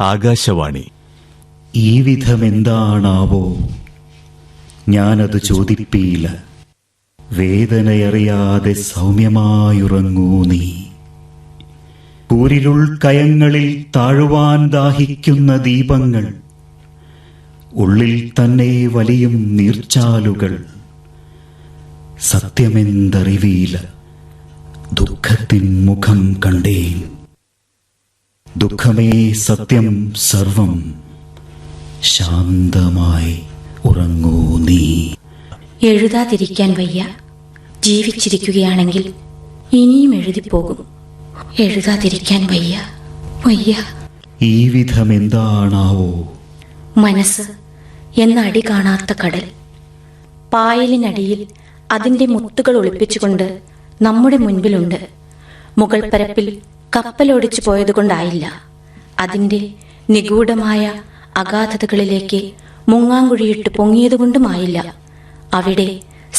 ആകാശവാണി. ഈ വിധമെന്താണാവോ ഞാനത് ചോദിപ്പീല. വേദനയറിയാതെ സൗമ്യമായുറങ്ങൂ നീ. കൂരിരുൾക്കയങ്ങളിൽ താഴുവാൻ ദാഹിക്കുന്ന ദീപങ്ങൾ, ഉള്ളിൽ തന്നെ വലിയും നീർച്ചാലുകൾ. സത്യമെന്തറിവീല, ദുഃഖത്തിൻ മുഖം കണ്ടേൻ. ദുഃഖമേ സത്യം സർവം, ശാന്തമായി ഉറങ്ങൂ നീ. എഴുതാതിരിക്കാൻ വയ്യ. ജീവിച്ചിരിക്കുകയാണെങ്കിൽ ഇനിയും എഴുതിപ്പോകും. എഴുതാതിരിക്കാൻ വയ്യ, വയ്യ. ഈ വിധമെന്താണാവോ മനസ്സ് എന്ന അടി കാണാത്ത കടൽ. പായലിനടിയിൽ അതിന്റെ മുത്തുകൾ ഒളിപ്പിച്ചുകൊണ്ട് നമ്മുടെ മുൻപിലുണ്ട്. മുകൾ പരപ്പിൽ കപ്പലോടിച്ചു പോയതുകൊണ്ടായില്ല, അതിന്റെ നിഗൂഢമായ അഗാധതകളിലേക്ക് മുങ്ങാങ്കുഴിയിട്ട് പൊങ്ങിയതുകൊണ്ടുമായില്ല. അവിടെ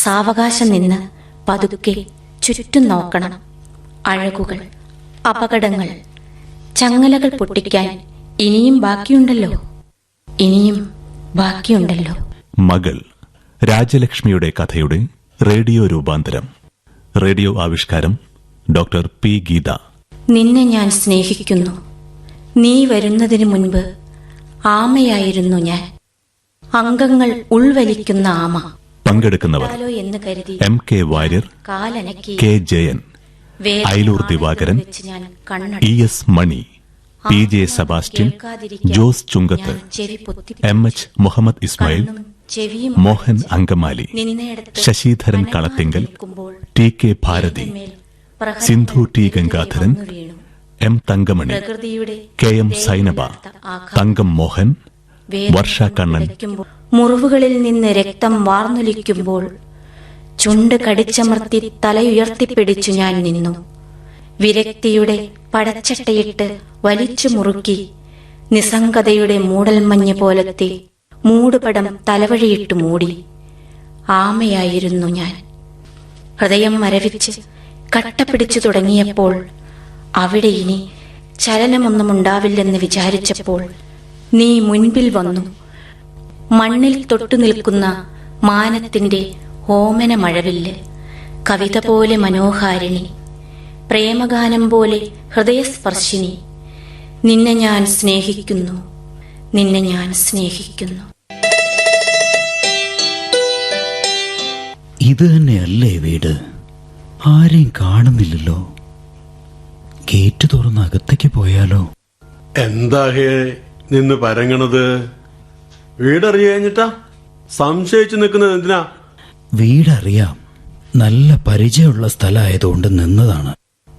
സാവകാശം നിന്ന് പതുക്കെ ചുറ്റും നോക്കണം. അഴകുകൾ, അപകടങ്ങൾ, ചങ്ങലകൾ പൊട്ടിക്കാൻ ഇനിയും ബാക്കിയുണ്ടല്ലോ, ഇനിയും ബാക്കിയുണ്ടല്ലോ. മകൾ രാജലക്ഷ്മിയുടെ കഥയുടെ റേഡിയോ രൂപാന്തരം. റേഡിയോ ആവിഷ്കാരം ഡോക്ടർ പി ഗീത. നിന്നെ ഞാൻ സ്നേഹിക്കുന്നു. നീ വരുന്നതിന് മുൻപ് ആമയായിരുന്നു ഞാൻ, അംഗങ്ങൾ ഉൾവലിക്കുന്ന ആമ. പങ്കെടുക്കുന്നവർ എന്ന് കരുതി എം കെ വാര്യർ, കാലനക്കി K Jayan, Ayiloor Divakaran, E S Mani, P J Sebastian, Jose Chunkath, M H Muhammad Ismail, Mohan Angamaly, Sasidharan Kalathingal, T K Bharathi, Sindhu T Gangadharan, M Thankamani, K M Zainaba, Thankam Mohan, Varsha Kannan. മുറിവുകളിൽ നിന്ന് രക്തം വാർന്നൊലിക്കുമ്പോൾ ചുണ്ട് കടിച്ചമർത്തി തലയുയർത്തിപ്പിടിച്ചു ഞാൻ നിന്നു. വിരക്തിയുടെ പടച്ചട്ടയിട്ട് വലിച്ചു മുറുക്കി നിസ്സംഗതയുടെ മൂടൽമഞ്ഞ് പോലത്തെ മൂടുപടം തലവഴിയിട്ട് മൂടി. ആമയായിരുന്നു ഞാൻ. ഹൃദയം മരവിച്ച് കട്ടപ്പിടിച്ചു തുടങ്ങിയപ്പോൾ, അവിടെ ഇനി ചലനമൊന്നും ഉണ്ടാവില്ലെന്ന് വിചാരിച്ചപ്പോൾ നീ മുൻപിൽ വന്നു. മണ്ണിൽ തൊട്ടു നിൽക്കുന്ന മാനത്തിന്റെ ഓമന മഴവില്ല്, കവിത പോലെ മനോഹാരിണി, പ്രേമഗാനം പോലെ ഹൃദയസ്പർശിനി. നിന്നെ ഞാൻ സ്നേഹിക്കുന്നു, നിന്നെ ഞാൻ സ്നേഹിക്കുന്നു. ഇത് തന്നെയല്ലേ വീട്? ആരെയും കാണുന്നില്ലല്ലോ. ഗേറ്റ് തുറന്ന് അകത്തേക്ക് പോയാലോ? എന്താ ഹേ നിന്ന് പരങ്ങണത്? വീടറിയാഞ്ഞിട്ടാ സംശയിച്ചു നിൽക്കുന്നത്? എന്തിനാ? വീടറിയാം, നല്ല പരിചയമുള്ള സ്ഥലമായതുകൊണ്ട് നിന്നതാണ്.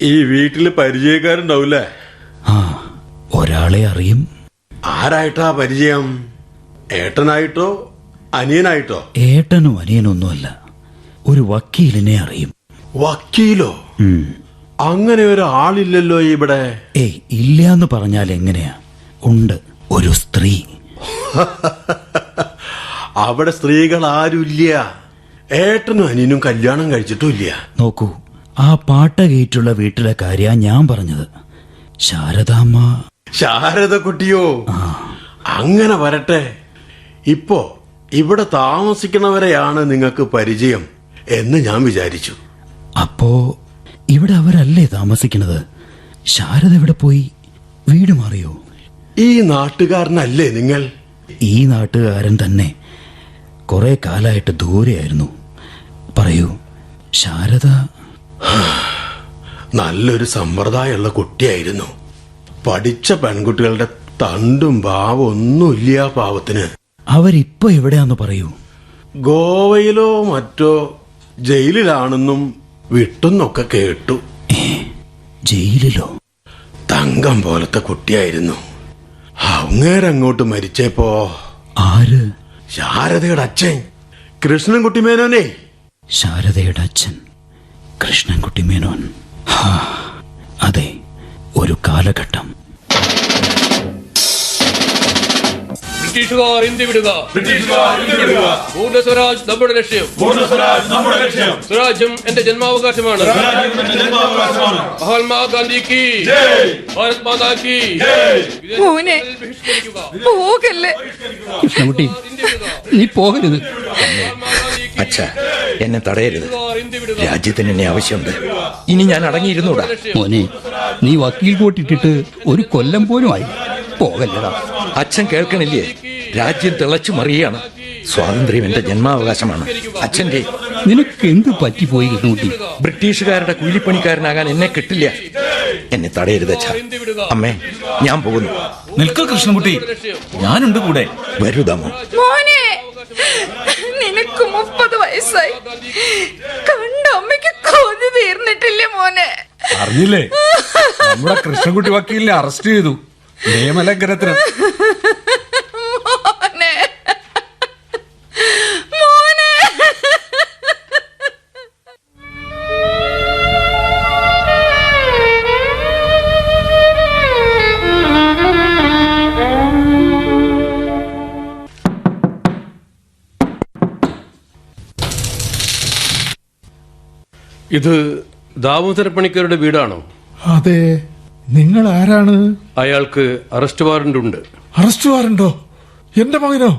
ഈ വീട്ടില് പരിചയക്കാരുണ്ടാവൂലേ? ആ, ഒരാളെ അറിയും. ആരായിട്ടാ പരിചയം? ഏട്ടനായിട്ടോ അനിയനായിട്ടോ? ഏട്ടനും അനിയനൊന്നുമല്ല, ഒരു വക്കീലിനെ അറിയും. വക്കീലോ? അങ്ങനെ ഒരാളില്ലല്ലോ ഇവിടെ. ഏയ്, ഇല്ലാന്ന് പറഞ്ഞാൽ എങ്ങനെയാ? ഉണ്ട്, ഒരു സ്ത്രീ. അവിടെ സ്ത്രീകൾ ആരുമില്ല. ഏട്ടനും അനിയനും കല്യാണം കഴിച്ചിട്ടുമില്ല. നോക്കൂ, ആ പാട്ട ഗേറ്റുള്ള വീട്ടിലെ കാര്യ ഞാൻ പറഞ്ഞത്. ശാരദാമ്മ. ശാരദ കുട്ടിയോ? അങ്ങനെ വരട്ടെ. ഇപ്പോ ഇവിടെ താമസിക്കണവരെയാണ് നിങ്ങൾക്ക് പരിചയം എന്ന് ഞാൻ വിചാരിച്ചു. അപ്പോ ഇവിടെ അവരല്ലേ താമസിക്കുന്നത്? ശാരദ എവിടെ പോയി? വീട് മാറിയോ? ഈ നാട്ടുകാരനല്ലേ നിങ്ങൾ? ഈ നാട്ടുകാരൻ തന്നെ. കുറെ കാലായിട്ട് ദൂരെയായിരുന്നു. പറയൂ, ശാരദ. നല്ലൊരു സമ്പ്രദായമുള്ള കുട്ടിയായിരുന്നു. പഠിച്ച പെൺകുട്ടികളുടെ തണ്ടും ഭാവം ഒന്നുമില്ല പാവത്തിന്. അവരിപ്പോ എവിടെയാന്ന് പറയൂ. ഗോവയിലോ മറ്റോ ജയിലിലാണെന്നും വിട്ടെന്നൊക്കെ കേട്ടു. ജയിലിലോ? തങ്കം പോലത്തെ കുട്ടിയായിരുന്നു. അങ്ങേരങ്ങോട്ട് മരിച്ചപ്പോ. ആര്? ശാരദയുടെ അച്ഛൻ കൃഷ്ണൻകുട്ടി മേനോനെ. ശാരദയുടെ അച്ഛൻ കൃഷ്ണൻകുട്ടി മേനോൻ. അതെ, ഒരു കാലഘട്ടം. ബ്രിട്ടീഷുകാർ ഇന്ത്യ വിടുക. പൂർണ്ണ സ്വരാജ് നമ്മുടെ ലക്ഷ്യം. സ്വരാജ്യം എന്റെ ജന്മാവകാശമാണ്. മഹാത്മാഗാന്ധി കി, ഭാരത് മാതാ കി. മോനെ പോകല്ലേ. കൃഷ്ണൻകുട്ടി, നീ പോകരുത്. അച്ഛാ, എന്നെ തടയരുത്. രാജ്യത്തിന് എന്നെ ആവശ്യമുണ്ട്. ഇനി ഞാൻ അടങ്ങിയിരുന്നൂടാ. മോനെ, നീ വക്കീൽ കോട്ടിട്ടിട്ട് ഒരു കൊല്ലം പോലും ആയി. പോകല്ലടാ. അച്ഛൻ കേൾക്കണില്ലേ? രാജ്യം തിളച്ചു മറിയാണ്. സ്വാതന്ത്ര്യം എന്റെ ജന്മാവകാശമാണ്. അച്ഛന്റെ നിനക്ക് എന്ത് പറ്റിപ്പോയി കൃഷ്ണൻകുട്ടി? ബ്രിട്ടീഷുകാരുടെ കൂലിപ്പണിക്കാരനാകാൻ എന്നെ കിട്ടില്ല. എന്നെ തടയരുത് അച്ഛാ. അമ്മേ, ഞാൻ പോകുന്നു. നിൽക്കൂ കൃഷ്ണൻകുട്ടി, ഞാനുണ്ട് കൂടെ. വരൂ ദാമു. മോനെ, നിനക്ക് 30 വയസ്സായി. കണ്ട അമ്മയ്ക്ക് കൊതി തീർന്നിട്ടില്ലേ മോനെ? അറിഞ്ഞില്ലേ, നമ്മുടെ കൃഷ്ണൻകുട്ടി വക്കീലിനെ അറസ്റ്റ് ചെയ്തു നിയമലംഘനത്തിന്. മോനെ, മോനെ. ഇത് ദാമോദര പണിക്കരുടെ വീടാണോ? അതെ. നിങ്ങൾ ആരാണ്? അയാൾക്ക് അറസ്റ്റ് വാറന്റ് ഉണ്ട്. അറസ്റ്റ് വാറന്റോ? എന്റെ മകനോ?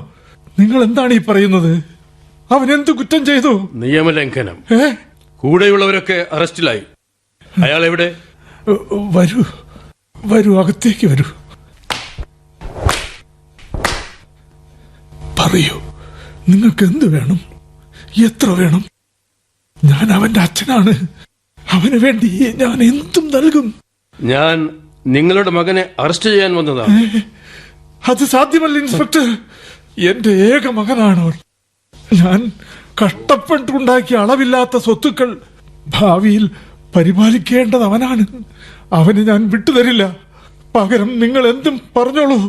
നിങ്ങൾ എന്താണ് ഈ പറയുന്നത്? അവൻ എന്ത് കുറ്റം ചെയ്തു? നിയമലംഘനം. ഏ? കൂടെയുള്ളവരൊക്കെ അറസ്റ്റിലായി. അയാൾ എവിടെ? വരൂ വരൂ, അകത്തേക്ക് വരൂ. പറയൂ, നിങ്ങൾക്ക് എന്ത് വേണം? എത്ര വേണം? ഞാൻ അവന്റെ അച്ഛനാണ്. അവന് വേണ്ടി ഞാൻ എന്തും നൽകും. ഞാൻ നിങ്ങളുടെ മകനെ അറസ്റ്റ് ചെയ്യാൻ വന്നതാണ്. അത് സാധ്യമല്ല ഇൻസ്പെക്ടർ. എന്റെ ഏക മകനാണ് അവൻ. ഞാൻ കഷ്ടപ്പെട്ടുണ്ടാക്കിയ അളവില്ലാത്ത സ്വത്തുക്കൾ ഭാവിയിൽ പരിപാലിക്കേണ്ടത് അവനാണ്. അവന് ഞാൻ വിട്ടുതരില്ല. പകരം നിങ്ങൾ എന്തും പറഞ്ഞോളൂ.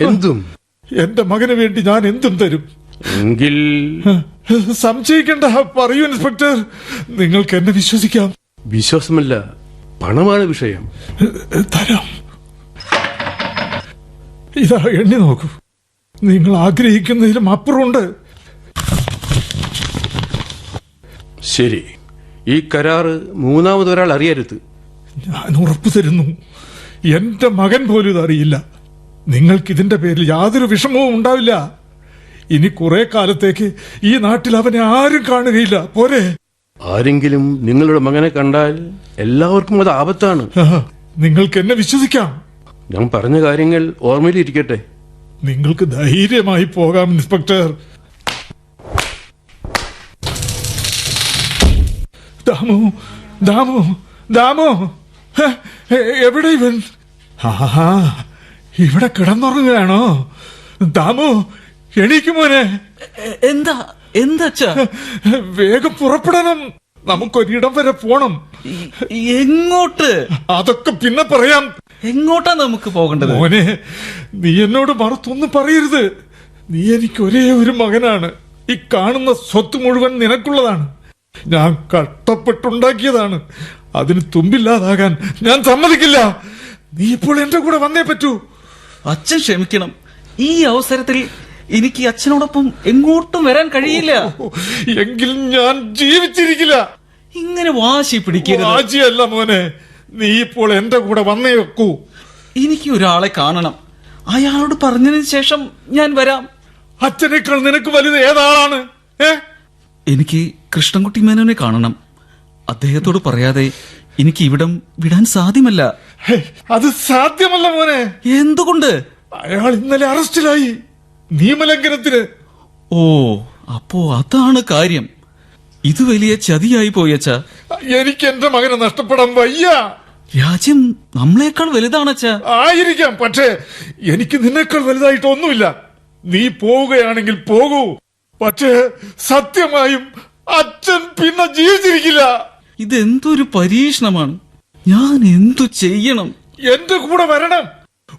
എന്തും? എന്റെ മകന് വേണ്ടി ഞാൻ എന്തും തരും. എങ്കിൽ സംശയിക്കേണ്ട, പറയൂ ഇൻസ്പെക്ടർ. നിങ്ങൾക്ക് എന്നെ വിശ്വസിക്കാം. വിശ്വാസമല്ല, പണമാണ് വിഷയം. തരാം. ഇതാ, എണ്ണി നോക്കൂ. നിങ്ങൾ ആഗ്രഹിക്കുന്നതിലും അപ്പുറമുണ്ട്. ശരി, ഈ കരാറ് മൂന്നാമതൊരാൾ അറിയരുത്. ഞാൻ ഉറപ്പു തരുന്നു, എന്റെ മകൻ പോലും ഇതറിയില്ല. നിങ്ങൾക്കിതിന്റെ പേരിൽ യാതൊരു വിഷമവും ഉണ്ടാവില്ല. ഇനി കുറെ കാലത്തേക്ക് ഈ നാട്ടിൽ അവനെ ആരും കാണുകയില്ല. പോരെ? ആരെങ്കിലും നിങ്ങളുടെ മകനെ കണ്ടാൽ എല്ലാവർക്കും അത് ആപത്താണ്. നിങ്ങൾക്ക് എന്നെ വിശ്വസിക്കാം. ഞാൻ പറഞ്ഞ കാര്യങ്ങൾ ഓർമ്മയിലിരിക്കട്ടെ. നിങ്ങൾക്ക് ധൈര്യമായി പോകാം ഇൻസ്പെക്ടർ. ദാമു, ദാമു, ദാമു, എവിടെ ഇവൻ? ആഹാ, ഇവിടെ കിടന്നുറങ്ങുകയാണോ? ദാമു, എണീക്കുമോനെ. എന്താ എന്താ? വേഗം പുറപ്പെടണം. നമുക്കൊരിടം വരെ പോണം. എങ്ങോട്ട്? അതൊക്കെ പിന്നെ പറയാം. എങ്ങോട്ടാ നമുക്ക് പോകേണ്ടത്? മോനെ, നീ എന്നോട് മറുത്തൊന്നും പറയരുത്. നീ എനിക്ക് ഒരേ ഒരു മകനാണ്. ഈ കാണുന്ന സ്വത്ത് മുഴുവൻ നിനക്കുള്ളതാണ്. ഞാൻ കഷ്ടപ്പെട്ടുണ്ടാക്കിയതാണ്. അതിന് തുമ്പില്ലാതാകാൻ ഞാൻ സമ്മതിക്കില്ല. നീ ഇപ്പോൾ എന്റെ കൂടെ വന്നേ പറ്റൂ. അച്ഛൻ ക്ഷമിക്കണം. ഈ അവസരത്തിൽ എനിക്ക് അച്ഛനോടൊപ്പം എങ്ങോട്ടും വരാൻ കഴിയില്ല. എങ്കിൽ ഞാൻ ജീവിച്ചിരിക്കില്ല. ഇങ്ങനെ വാശി പിടിക്കരുത്. വാശിയല്ല മോനെ, നീ ഇപ്പോൾ എന്റെ കൂടെ വന്നേ വെക്കൂ. എനിക്ക് ഒരാളെ കാണണം. അയാളോട് പറഞ്ഞതിന് ശേഷം ഞാൻ വരാം. അച്ഛനേക്കാൾ നിനക്ക് വലുത് ഏതാളാണ്? എനിക്ക് കൃഷ്ണൻകുട്ടി മേനോനെ കാണണം. അദ്ദേഹത്തോട് പറയാതെ എനിക്ക് ഇവിടം വിടാൻ സാധ്യമല്ല. അത് സാധ്യമല്ല മോനെ. എന്തുകൊണ്ട്? അയാൾ ഇന്നലെ അറസ്റ്റിലായി, നിയമലംഘനത്തിന്. ഓ, അപ്പോ അതാണ് കാര്യം. ഇത് വലിയ ചതിയായി പോയച്ച. എനിക്ക് എന്റെ മകനെ നഷ്ടപ്പെടാൻ വയ്യ. രാജ്യം നമ്മളെക്കാൾ വലുതാണച്ച. ആയിരിക്കാം, പക്ഷേ എനിക്ക് നിന്നേക്കാൾ വലുതായിട്ടൊന്നുമില്ല. നീ പോവുകയാണെങ്കിൽ പോകൂ. പക്ഷേ സത്യമായും അച്ഛൻ പിന്നെ ജീവിച്ചിരിക്കില്ല. ഇതെന്തൊരു പരീക്ഷണമാണ്. ഞാൻ എന്തു ചെയ്യണം? എന്റെ കൂടെ വരണം.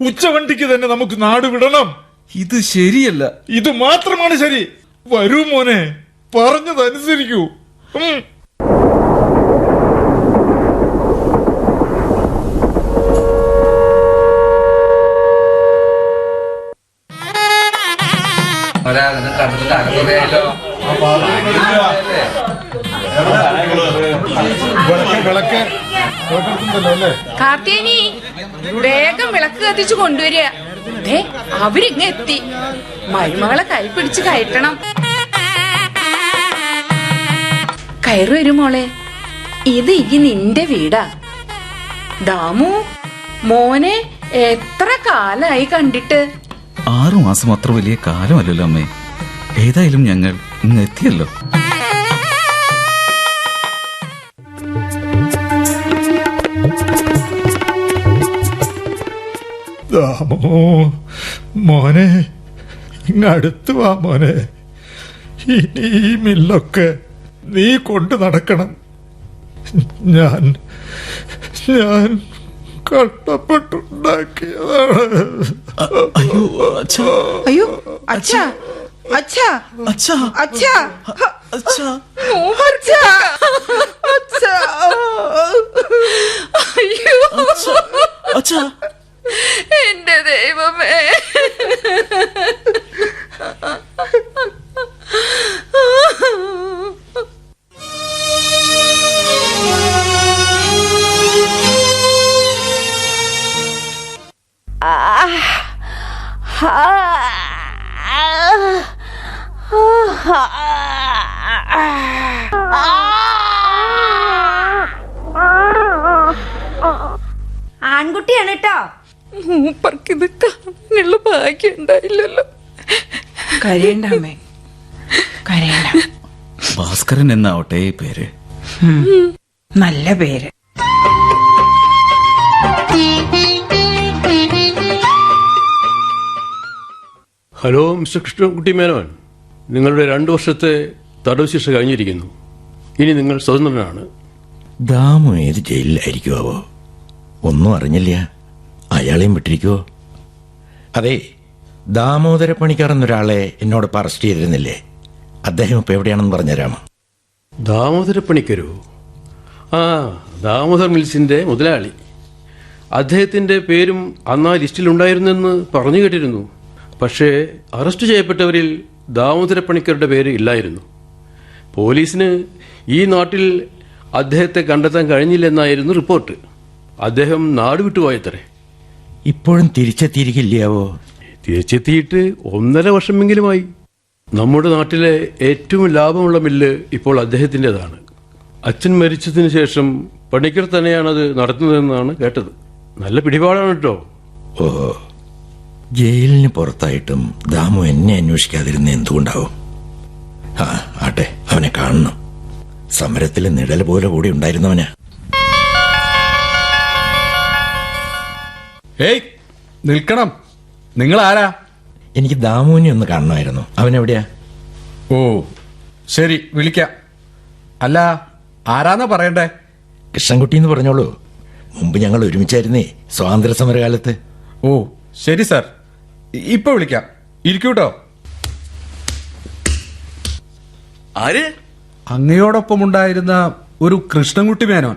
ഉച്ചവണ്ടിക്ക് തന്നെ നമുക്ക് നാട് വിടണം. ഇത് ശരിയല്ല. ഇത് മാത്രമാണ് ശരി. വരൂ മോനെ, പറഞ്ഞതനുസരിക്കൂ. വിളക്ക് കേട്ടിട്ടുണ്ടല്ലോ അല്ലേ? കാർത്തേനി വേഗം വിളക്ക് കത്തിച്ചു കൊണ്ടുവരിക. അവരിങ്ങ എത്തി. മരുമകളെ കൈ പിടിച്ച് കയറ്റണം. കയറി വരും മോളെ. ഇത് ഈ നിന്റെ വീടാ. ദാമു മോനെ എത്ര കാലായി കണ്ടിട്ട്. 6 മാസം അത്ര വലിയ കാലമല്ലല്ലോ അമ്മേ. ഏതായാലും ഞങ്ങൾ ഇന്ന് എത്തിയല്ലോ. ദാമോ മോനെ, ഇങ്ങടുത്ത് വാ മോനെ. ഇനി ഈ മില്ലൊക്കെ നീ കൊണ്ട് നടക്കണം. ഞാൻ കഷ്ടപ്പെട്ടുണ്ടാക്കിയതാണ്. അയ്യോ അച്ഛാ, അയ്യോ അച്ഛാ, അച്ഛാ, അച്ഛാ, അച്ഛാ, അച്ഛാ, അച്ഛാ, അച്ഛാ. അയ്യോ അച്ഛാ. എന്റെ ദൈവമേ. ആൺകുട്ടിയാണ് കേട്ടോ. മൂപ്പർക്കിത് കാണാനുള്ള ഭാഗ്യം ഉണ്ടായില്ലല്ലോ. കരയണ്ട അമ്മേ, കരയണ്ട. ഭാസ്കരൻ എന്നാവട്ടെ ഈ പേര്. നല്ല പേര്. ഹലോ മിസ്റ്റർ കൃഷ്ണൻകുട്ടി മേനോൻ, നിങ്ങളുടെ 2 വർഷത്തെ തടവ് ശിക്ഷ കഴിഞ്ഞിരിക്കുന്നു. ഇനി നിങ്ങൾ സ്വതന്ത്രനാണ്. ദാമു ഏത് ജയിലിലായിരിക്കുവോ? ഒന്നും അറിഞ്ഞില്ല. അയാളെയും വിട്ടിരിക്കുവോ? അതെ, ദാമോദര പണിക്കർ എന്നൊരാളെ എന്നോടൊപ്പം അറസ്റ്റ് ചെയ്തിരുന്നില്ലേ? അദ്ദേഹം ഇപ്പൊ എവിടെയാണെന്ന് പറഞ്ഞുതരാമോ? ദാമോദര പണിക്കരോ? ആ, ദാമോദർ മിൽസിന്റെ മുതലാളി. അദ്ദേഹത്തിന്റെ പേരും അന്ന് ആ ലിസ്റ്റിലുണ്ടായിരുന്നെന്ന് പറഞ്ഞു കേട്ടിരുന്നു. പക്ഷേ അറസ്റ്റ് ചെയ്യപ്പെട്ടവരിൽ ദാമോദര പണിക്കരുടെ പേര് ഇല്ലായിരുന്നു. പോലീസിന് ഈ നാട്ടിൽ അദ്ദേഹത്തെ കണ്ടെത്താൻ കഴിഞ്ഞില്ലെന്നായിരുന്നു റിപ്പോർട്ട്. അദ്ദേഹം നാട് വിട്ടുപോയത്രേ. ഇപ്പോഴും തിരിച്ചെത്തിയിരിക്കില്ലാവോ? തിരിച്ചെത്തിയിട്ട് 1.5 വർഷമെങ്കിലുമായി. നമ്മുടെ നാട്ടിലെ ഏറ്റവും ലാഭമുള്ള മില്ല് ഇപ്പോൾ അദ്ദേഹത്തിൻ്റെതാണ്. അച്ഛൻ മരിച്ചതിന് ശേഷം പണിക്കർ തന്നെയാണത് നടത്തുന്നതെന്നാണ് കേട്ടത്. നല്ല പിടിപാടാണ് കേട്ടോ. ഓഹോ, ജയിലിന് പുറത്തായിട്ടും ദാമു എന്നെ അന്വേഷിക്കാതിരുന്ന എന്തുകൊണ്ടാവും? ആ ആട്ടെ, അവനെ കാണണം. സമരത്തിലെ നിഴൽ പോലെ കൂടി ഉണ്ടായിരുന്നവനാ. ഏയ് നിൽക്കണം. നിങ്ങൾ ആരാ? എനിക്ക് ദാമുവിനെ ഒന്ന് കാണണമായിരുന്നു. അവനെവിടെയാ? ഓ ശരി, വിളിക്കാം. അല്ല, ആരാന്നാ പറയണ്ടേ? കൃഷ്ണൻകുട്ടി എന്ന് പറഞ്ഞോളൂ. മുമ്പ് ഞങ്ങൾ ഒരുമിച്ചായിരുന്നേ സ്വാതന്ത്ര്യ സമരകാലത്ത്. ഓ ശരി സാർ, ഇപ്പൊ വിളിക്കാം. ഇരിക്കൂട്ടോ. ആര്? അങ്ങയോടൊപ്പം ഉണ്ടായിരുന്ന ഒരു കൃഷ്ണൻകുട്ടി മേനോൻ.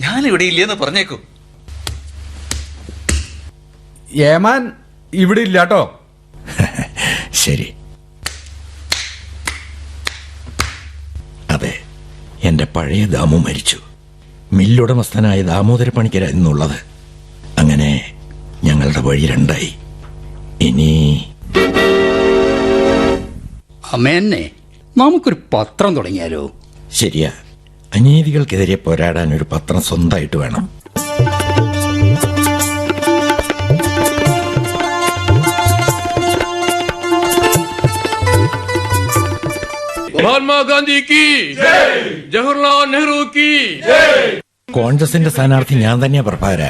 ഞാൻ ഇവിടെ ഇല്ലെന്ന് പറഞ്ഞേക്കൂ. ഏമാൻ ഇവിടെ ഇല്ലാട്ടോ. ശരി. അതെ, എന്റെ പഴയ ദാമു മരിച്ചു. മില്ലുടമസ്ഥനായ ദാമോദര പണിക്കരായിരുന്നുള്ളത്. അങ്ങനെ ഞങ്ങളുടെ വഴി രണ്ടായി. ഇനി അമ്മേന്നെ, നമുക്കൊരു പത്രം തുടങ്ങിയാലോ? ശരിയാ, അനീതികൾക്കെതിരെ പോരാടാൻ ഒരു പത്രം സ്വന്തമായിട്ട് വേണം. മഹാത്മാഗാന്ധി കി ജയ്, ജവഹർലാൽ നെഹ്റു കി ജയ്. കോൺഗ്രസിന്റെ സ്ഥാനാർത്ഥി ഞാൻ തന്നെയാ പ്രഭാകര.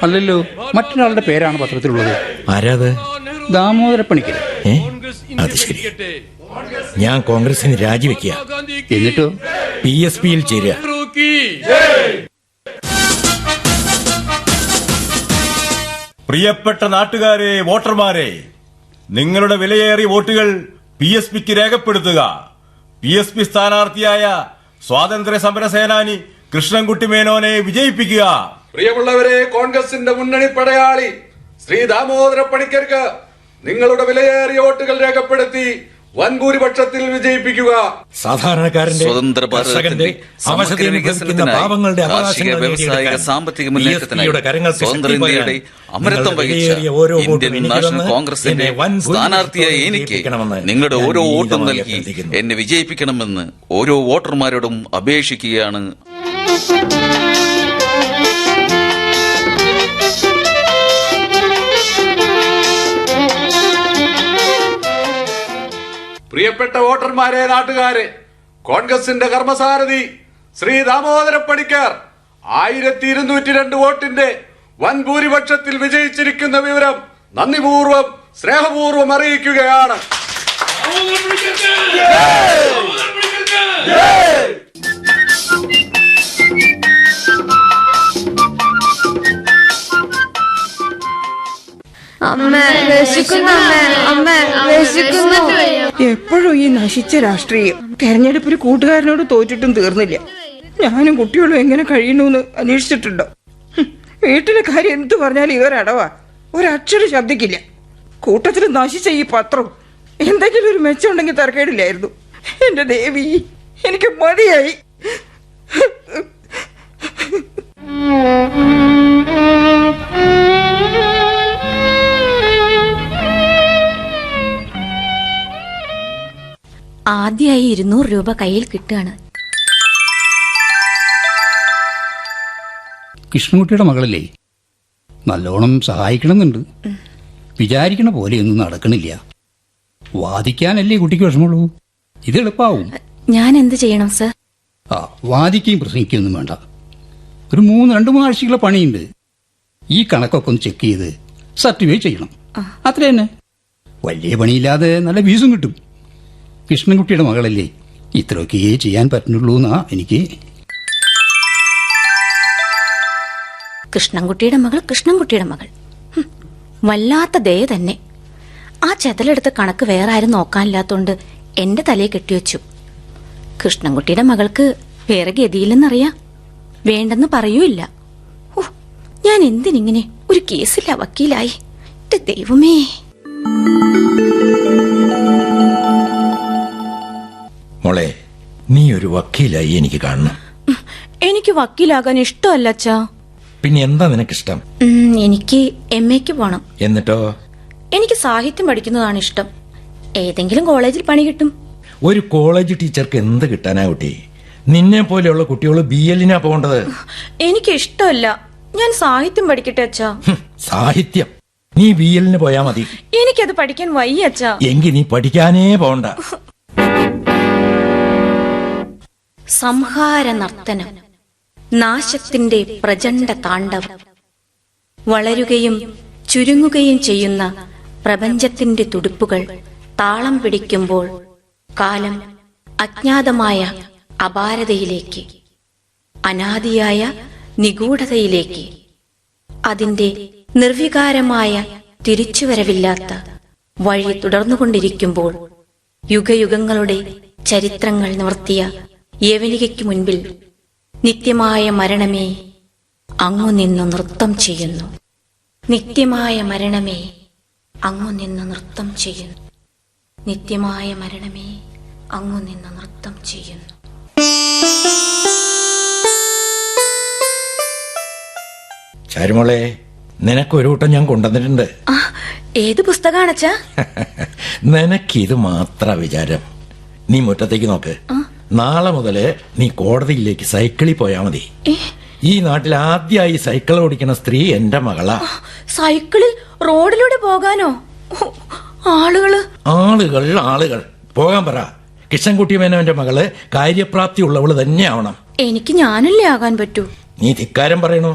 അല്ലല്ലോ, മറ്റൊരാളുടെ പേരാണ് പത്രത്തിലുള്ളത്. ആരാത്? ദാമോദര പണിക്കർ. അത് ശരി. ഞാൻ കോൺഗ്രസിന് രാജിവെക്കുക. എന്നിട്ടോ? PSPയിൽ ചേരുക. പ്രിയപ്പെട്ട നാട്ടുകാരെ, വോട്ടർമാരെ, നിങ്ങളുടെ വിലയേറിയ വോട്ടുകൾ PSPക്ക് രേഖപ്പെടുത്തുക. PSP സ്ഥാനാർത്ഥിയായ സ്വാതന്ത്ര്യ സമര സേനാനി കൃഷ്ണൻകുട്ടി മേനോനെ വിജയിപ്പിക്കുക. പ്രിയമുള്ളവരെ, കോൺഗ്രസിന്റെ മുന്നണി പടയാളി ശ്രീ ദാമോദര പണിക്കർക്ക് നിങ്ങളുടെ വിലയേറിയ വോട്ടുകൾ രേഖപ്പെടുത്തി വൻഭൂരിപക്ഷത്തിൽ വിജയിപ്പിക്കുക. സാധാരണക്കാരന്റെ സ്വതന്ത്ര കർഷകന്റെ അവശത അനുഭവിക്കുന്ന പാവങ്ങളുടെ അവകാശങ്ങൾ വ്യവസായിക സാമ്പത്തിക മുന്നേറ്റത്തിനായി കരങ്ങൾക്ക് സ്വതന്ത്ര ഇന്ത്യയുടെ അമരത്വം വഹിച്ച ഇന്ത്യൻ നാഷണൽ കോൺഗ്രസിന്റെ സ്ഥാനാർത്ഥിയായി എനിക്ക് നിങ്ങളുടെ ഓരോ വോട്ടും നൽകി എന്നെ വിജയിപ്പിക്കണമെന്ന് ഓരോ വോട്ടർമാരോടും അപേക്ഷിക്കുകയാണ്. പ്രിയപ്പെട്ട വോട്ടർമാരെ, നാട്ടുകാരെ, കോൺഗ്രസിന്റെ കർമ്മസാരഥി ശ്രീ ദാമോദര പണിക്കർ 1202 വോട്ടിന്റെ വൻ ഭൂരിപക്ഷത്തിൽ വിജയിച്ചിരിക്കുന്ന വിവരം നന്ദിപൂർവ്വം സ്നേഹപൂർവ്വം അറിയിക്കുകയാണ്. എപ്പോഴും ഈ നശിച്ച രാഷ്ട്രീയം. തെരഞ്ഞെടുപ്പിൽ കൂട്ടുകാരനോട് തോറ്റിട്ടും തീർന്നില്ല. ഞാനും കുട്ടികളും എങ്ങനെ കഴിയണമെന്ന് അന്വേഷിച്ചിട്ടുണ്ടോ? വീട്ടിലെ കാര്യം എന്തു പറഞ്ഞാലും ഇവരടവാ, ഒരക്ഷരം ശബ്ദിക്കില്ല. കൂട്ടത്തിൽ നശിച്ച ഈ പത്രം എന്തെങ്കിലും ഒരു മെച്ചമുണ്ടെങ്കിൽ തരക്കേടില്ലായിരുന്നു. എന്റെ ദേവി, എനിക്ക് മതിയായി. ആദ്യമായി 200 രൂപ കയ്യിൽ കിട്ടുകയാണ്. കൃഷ്ണൻകുട്ടിയുടെ മകളല്ലേ, നല്ലോണം സഹായിക്കണമെന്നുണ്ട്. വിചാരിക്കണ പോലെയൊന്നും നടക്കണില്ല. വാദിക്കാനല്ലേ കുട്ടിക്ക് വിഷമമുള്ളൂ. ഇത് എളുപ്പാവും. ഞാൻ എന്ത് ചെയ്യണം സർ? വാദിക്കുകയും പ്രസംഗിക്കുകയൊന്നും വേണ്ട. ഒരു 2-3 ആഴ്ചക്കുള്ള പണിയുണ്ട്. ഈ കണക്കൊക്കെ ഒന്ന് ചെക്ക് ചെയ്ത് സർട്ടിഫൈ ചെയ്യണം. അത്ര തന്നെ. വലിയ പണിയില്ലാതെ നല്ല ഫീസും കിട്ടും. കൃഷ്ണൻകുട്ടിയുടെ മകളല്ലേ, ഇത്രയൊക്കെ ചെയ്യാൻ പറ്റുന്നുള്ളൂ എന്നാ എനിക്ക്. കൃഷ്ണൻകുട്ടിയുടെ മകൾ വല്ലാത്ത ദയ തന്നെ. ആ ചെതലെടുത്ത കണക്ക് വേറെ ആരും നോക്കാനില്ലാത്തോണ്ട് എന്റെ തലയെ കെട്ടിവെച്ചു. കൃഷ്ണൻകുട്ടിയുടെ മകൾക്ക് വേറെ ഗതിയില്ലെന്നറിയാം. വേണ്ടെന്ന് പറയൂല്ല. ഞാൻ എന്തിനിങ്ങനെ ഒരു കേസില്ല വക്കീലായി? ദൈവമേ. മോളെ, നീ ഒരു വക്കീലായി എനിക്ക് കാണണം. എനിക്ക് വക്കീലാകാൻ ഇഷ്ടമല്ല അച്ഛാ. പിന്നെ എന്താ നിനക്കിഷ്ടം? എനിക്ക് MA പോണം. എന്നിട്ടോ? എനിക്ക് സാഹിത്യം പഠിക്കുന്നതാണ് ഇഷ്ടം. ഏതെങ്കിലും കോളേജിൽ പണി കിട്ടും. ഒരു കോളേജ് ടീച്ചർക്ക് എന്ത് കിട്ടാനാ കുട്ടി? നിന്നെ പോലെയുള്ള കുട്ടികൾ BL പോകേണ്ടത്. എനിക്ക് ഇഷ്ടമല്ല. ഞാൻ സാഹിത്യം പഠിക്കട്ടെ അച്ഛാ. സാഹിത്യം? നീ BL പോയാ മതി. എനിക്കത് പഠിക്കാൻ വയ്യ അച്ഛാ. എങ്കിൽ നീ പഠിക്കാനേ പോണ്ട. സംഹാര നർത്തനം, നാശത്തിന്റെ പ്രചണ്ഡ താണ്ഡവം, വളരുകയും ചുരുങ്ങുകയും ചെയ്യുന്ന പ്രപഞ്ചത്തിന്റെ തുടിപ്പുകൾ താളം പിടിക്കുമ്പോൾ കാലം അജ്ഞാതമായ അപാരതയിലേക്ക്, അനാദിയായ നിഗൂഢതയിലേക്ക്, അതിന്റെ നിർവികാരമായ തിരിച്ചുവരവില്ലാത്ത വഴി തുടർന്നുകൊണ്ടിരിക്കുമ്പോൾ യുഗയുഗങ്ങളുടെ ചരിത്രങ്ങൾ നിവർത്തിയ യവനികയ്ക്ക് മുൻപിൽ നിത്യമായ മരണമേ അങ്ങു നിന്നു നൃത്തം ചെയ്യുന്നു. നിത്യമായ മരണമേ അങ്ങു നിന്നു നൃത്തം ചെയ്യുന്നു. നിത്യമായ മരണമേ അങ്ങു നിന്നു നൃത്തം ചെയ്യുന്നു. ചാരുമോളെ, നിനക്കൊരു കൂട്ടം ഞാൻ കൊണ്ടുവന്നിട്ടുണ്ട്. ഏത് പുസ്തകാണച്ചാ? നിനക്കിത് മാത്ര വിചാരം. നീ മുറ്റത്തേക്ക് നോക്ക്. നാളെ മുതല് നീ കോടതിയിലേക്ക് സൈക്കിളിൽ പോയാ മതി. ഈ നാട്ടിൽ ആദ്യമായി സൈക്കിൾ ഓടിക്കുന്ന സ്ത്രീ എന്റെ മകളാ. സൈക്കിളിൽ റോഡിലൂടെ പോകാനോ? ആളുകൾ പോകാൻ പറ. കൃഷ്ണൻകുട്ടി മേനോന്റെ മകള് കാര്യപ്രാപ്തി ഉള്ളവള് തന്നെ ആവണം. എനിക്ക് ഞാനല്ലേ ആകാൻ പറ്റൂ? നീ ധിക്കാരം പറയണോ?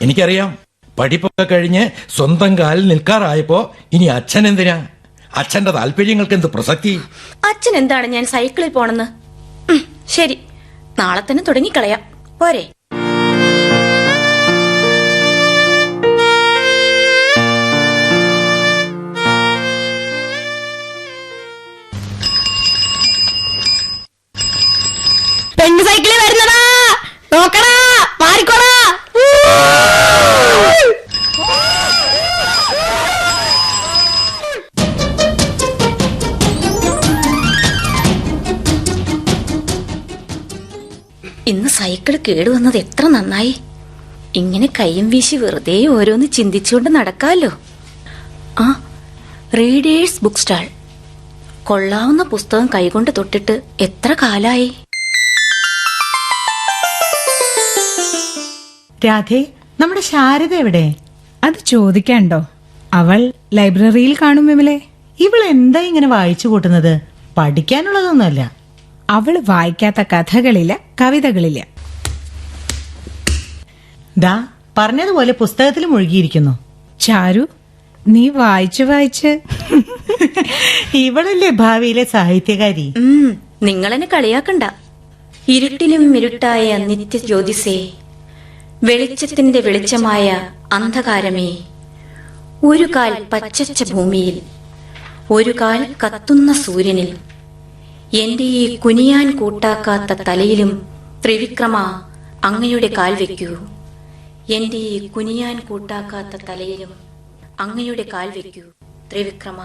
എനിക്കറിയാം. പഠിപ്പൊക്കെ കഴിഞ്ഞ് സ്വന്തം കാലിൽ നിൽക്കാറായപ്പോ ഇനി അച്ഛൻ എന്തിനാ? അച്ഛന്റെ താല്പര്യങ്ങൾക്ക് എന്ത് പ്രസക്തി? അച്ഛൻ എന്താണ് ഞാൻ സൈക്കിളിൽ പോണെന്ന്? ശരി, നാളെ തന്നെ തുടങ്ങിക്കളയാം. പോരെ? പെണ്ണ് സൈക്കിളിൽ വരുന്നതാ, നോക്കടാ, മാറിക്കോടാ. ഇന്ന് സൈക്കിൾ കേടുവന്നത് എത്ര നന്നായി. ഇങ്ങനെ കയ്യും വീശി വെറുതെ ഓരോന്ന് ചിന്തിച്ചുകൊണ്ട് നടക്കാമല്ലോ. ആ, റീഡേഴ്സ് ബുക്ക് സ്റ്റാൾ. കൊള്ളാവുന്ന പുസ്തകം കൈകൊണ്ട് തൊട്ടിട്ട് എത്ര കാലായി. രാധേ, നമ്മുടെ ശാരദ എവിടെ? അത് ചോദിക്കാണ്ടോ? അവൾ ലൈബ്രറിയിൽ കാണും വിമലെ. ഇവൾ എന്താ ഇങ്ങനെ വായിച്ചു കൂട്ടുന്നത്? പഠിക്കാനുള്ളതൊന്നുമല്ല. അവള് വായിക്കാത്ത കഥകളില്ല, കവിതകളില്ല. ദാ പറഞ്ഞതുപോലെ പുസ്തകത്തിൽ മുഴുകിയിരിക്കുന്നു. ചാരു, നീ വായിച്ചു വായിച്ച് ഇവളല്ലേ ഭാവിയിലെ സാഹിത്യകാരി. നിങ്ങളെന്നെ കളിയാക്കണ്ട. ഇരുട്ടിലും ഇരുട്ടായ നിത്യ ജ്യോതിസേ, വെളിച്ചത്തിന്റെ വെളിച്ചമായ അന്ധകാരമേ, ഒരു കാൽ പച്ചച്ച ഭൂമിയിൽ, ഒരു കാൽ കത്തുന്ന സൂര്യനിൽ, എന്റെ ഈ കുനിയാൻ കൂട്ടാക്കാത്ത തലയിലും ത്രിവിക്രമ അങ്ങയുടെ കാൽ വെക്കൂ. എന്റെ ഈ കുനിയാൻ കൂട്ടാക്കാത്ത തലയിലും അങ്ങയുടെ കാൽ വെക്കൂ ത്രിവിക്രമ.